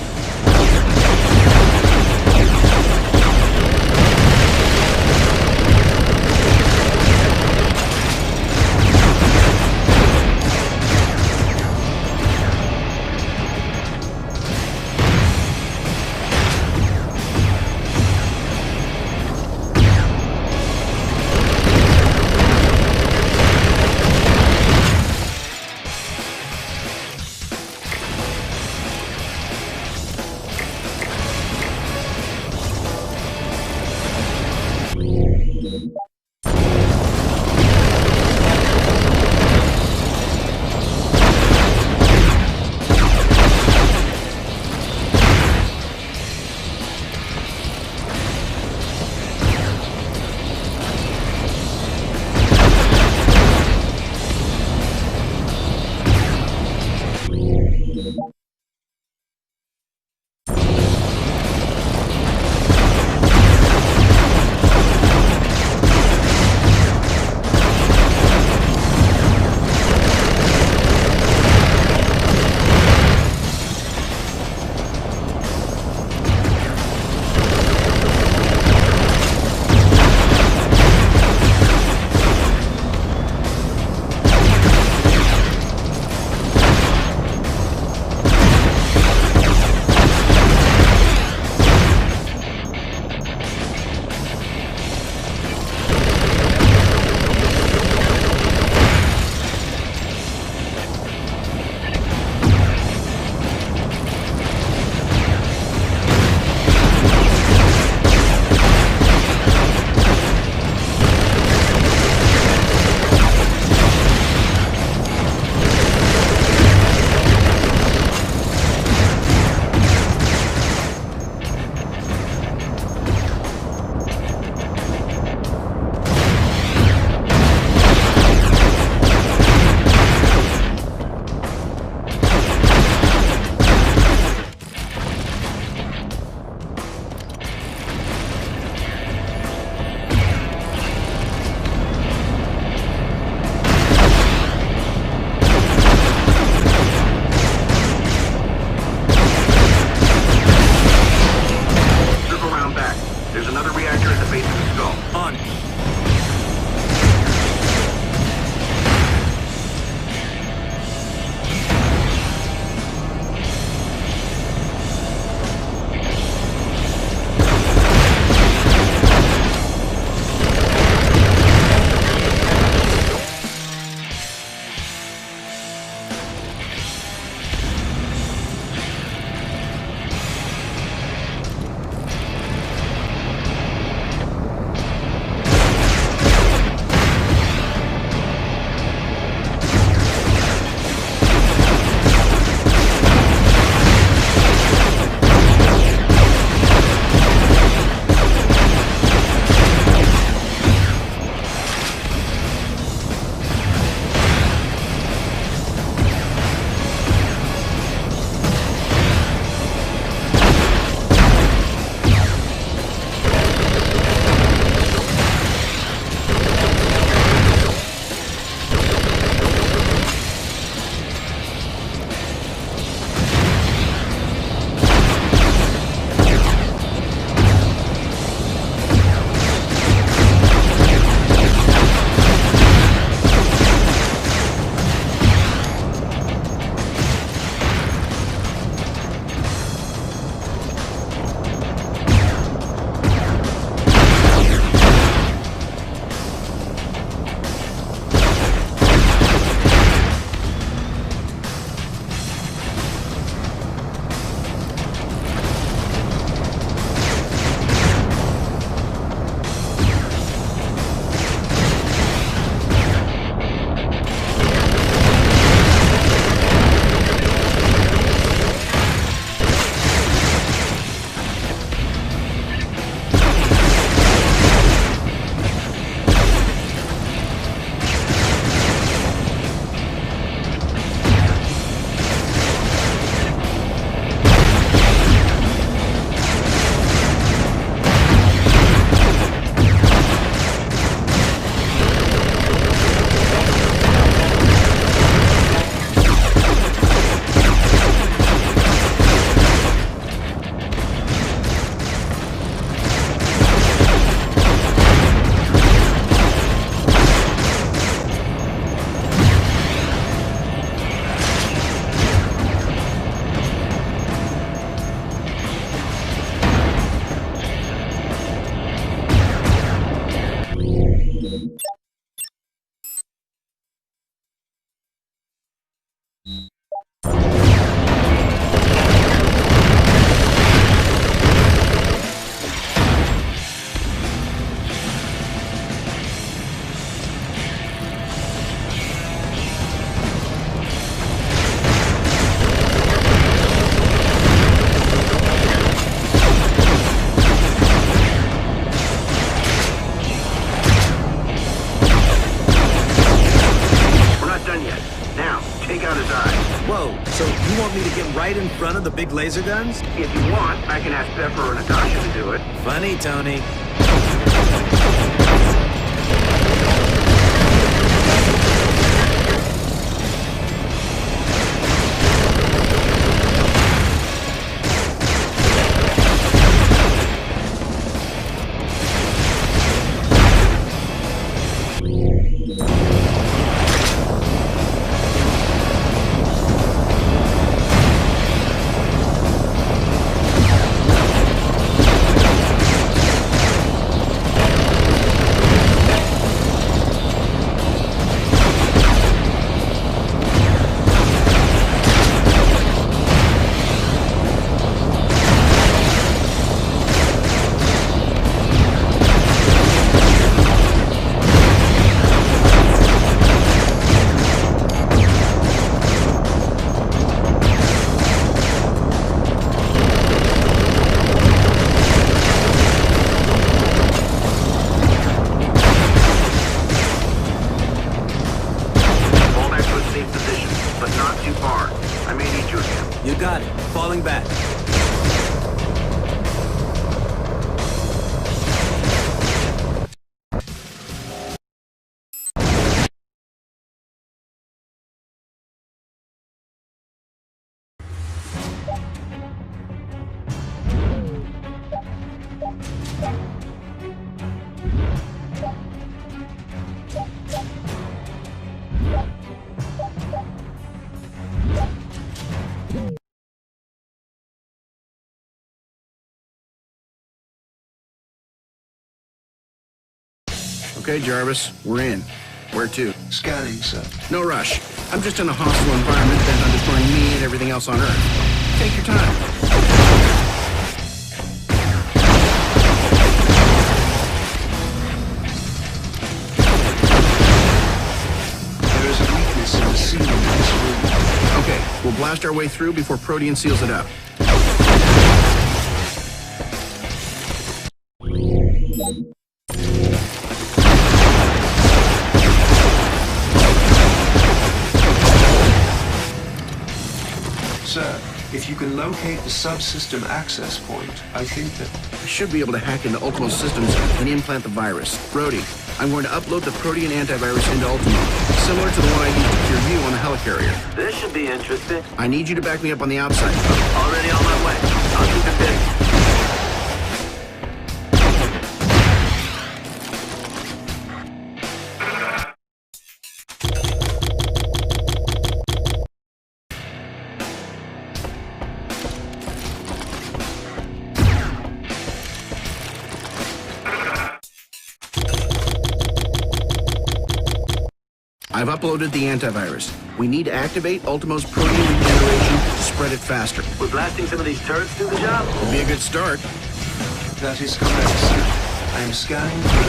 right in front of the big laser guns? If you want, I can ask Pepper or Natasha to do it. Funny, Tony. You got it. Falling back. Okay, Jarvis, we're in. Where to? Scanning, sir. No rush. I'm just in a hostile environment bent on destroying me and everything else on Earth. Take your time. There is a weakness in the ceiling of this room. Okay, we'll blast our way through before Protean seals it up. Sir, if you can locate the subsystem access point, I think that... I should be able to hack into Ultimo's systems and implant the virus. Brody, I'm going to upload the Protean antivirus into Ultimo, similar to the one I used to cure you on the helicarrier. This should be interesting. I need you to back me up on the outside. Already on my way. I'll keep it busy. I've uploaded the antivirus. We need to activate Ultimo's protein regeneration to spread it faster. We're blasting some of these turrets do the job? Would be a good start. That is correct, sir. I am scanning for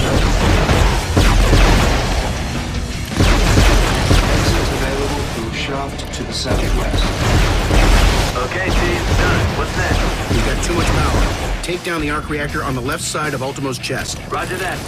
exit available through shaft to the southwest. Okay, Chief. Done. What's next? We've got too much power. Take down the arc reactor on the left side of Ultimo's chest. Roger that.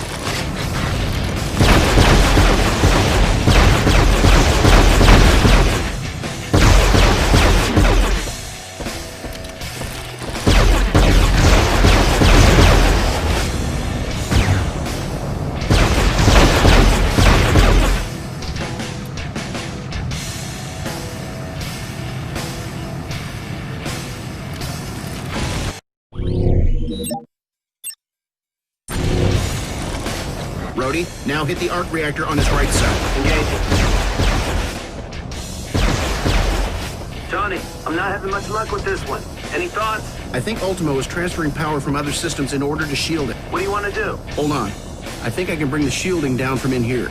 Brody, now hit the arc reactor on his right side. Engaging. Tony, I'm not having much luck with this one. Any thoughts? I think Ultimo is transferring power from other systems in order to shield it. What do you want to do? Hold on. I think I can bring the shielding down from in here.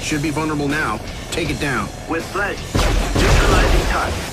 Should be vulnerable now. Take it down. With pleasure. Neutralizing target.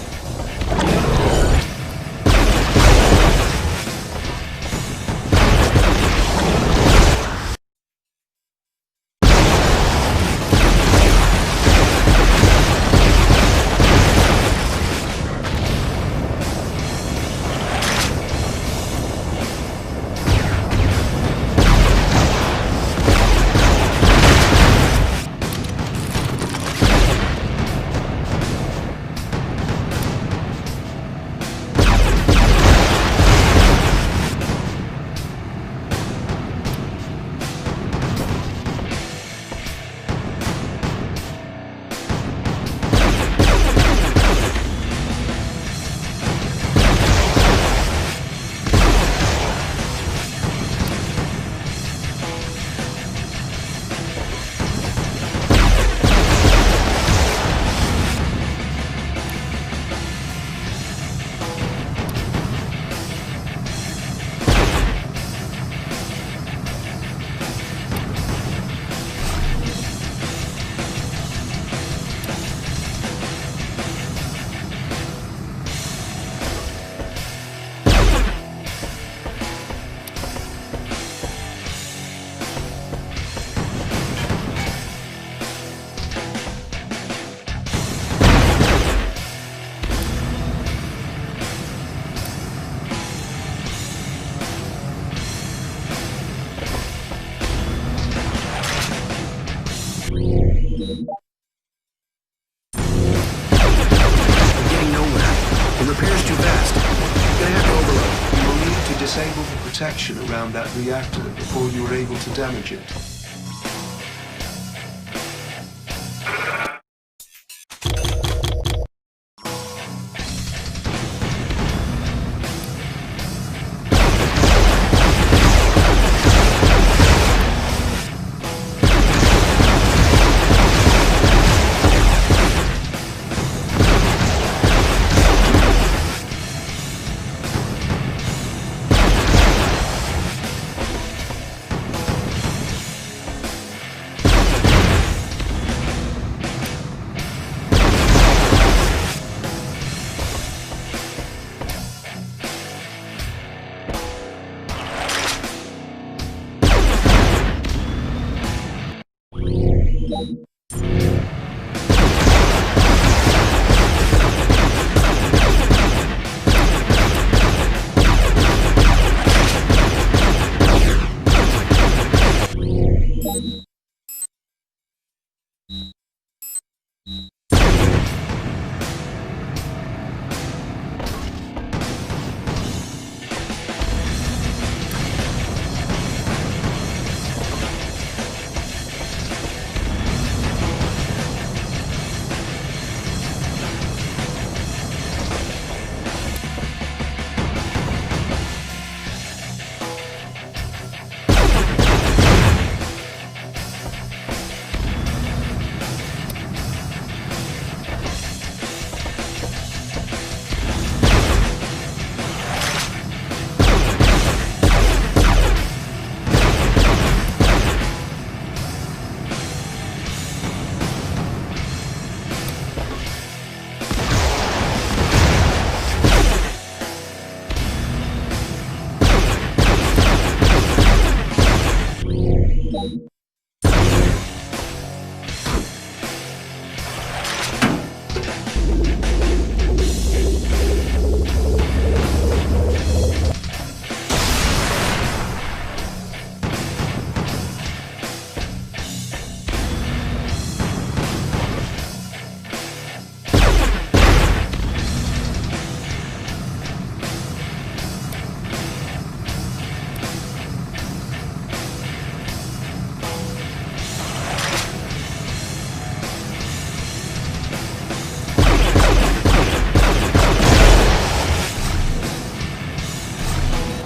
disable the protection around that reactor before you are able to damage it.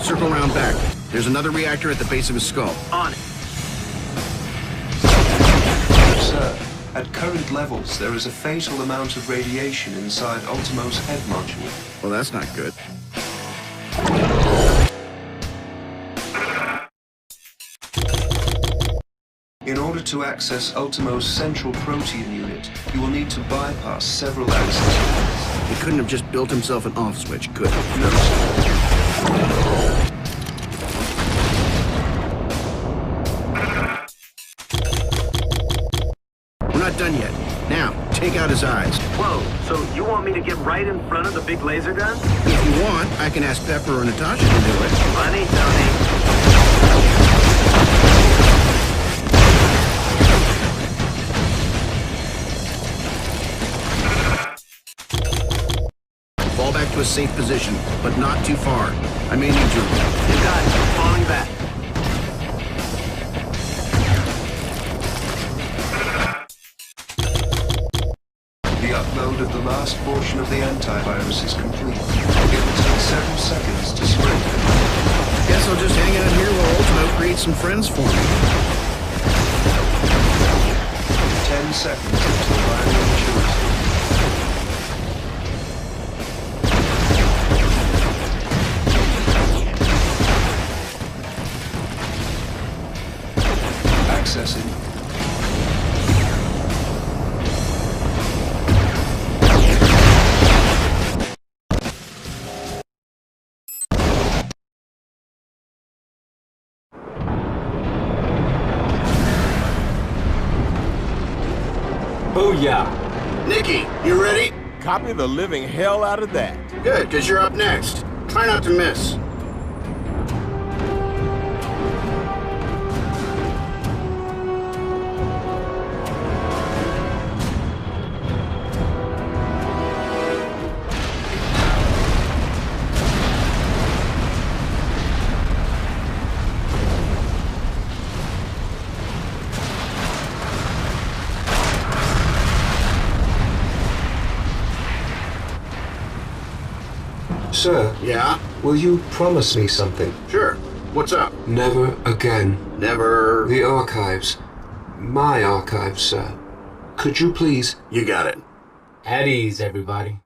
Circle around back. There's another reactor at the base of his skull. On it. Sir, at current levels, there is a fatal amount of radiation inside Ultimo's head module. Well, that's not good. In order to access Ultimo's central protein unit, you will need to bypass several access points. He couldn't have just built himself an off switch, could he? No, sir. We're not done yet. Now, take out his eyes. Whoa, so you want me to get right in front of the big laser gun? If you want, I can ask Pepper or Natasha to do it. Funny, Tony. Fall back to a safe position, but not too far. I may need you. You got it. Falling back. The upload of the last portion of the antivirus is complete. It will take several seconds to spread. Guess I'll just hang out here while Ultimo creates some friends for me. 10 seconds until binary maturity. Accessing. Booyah! Nikki, you ready? Copy the living hell out of that. Good, because you're up next. Try not to miss. Sir? Yeah? Will you promise me something? Sure. What's up? Never again. Never... The archives. My archives, sir. Could you please? You got it. At ease, everybody.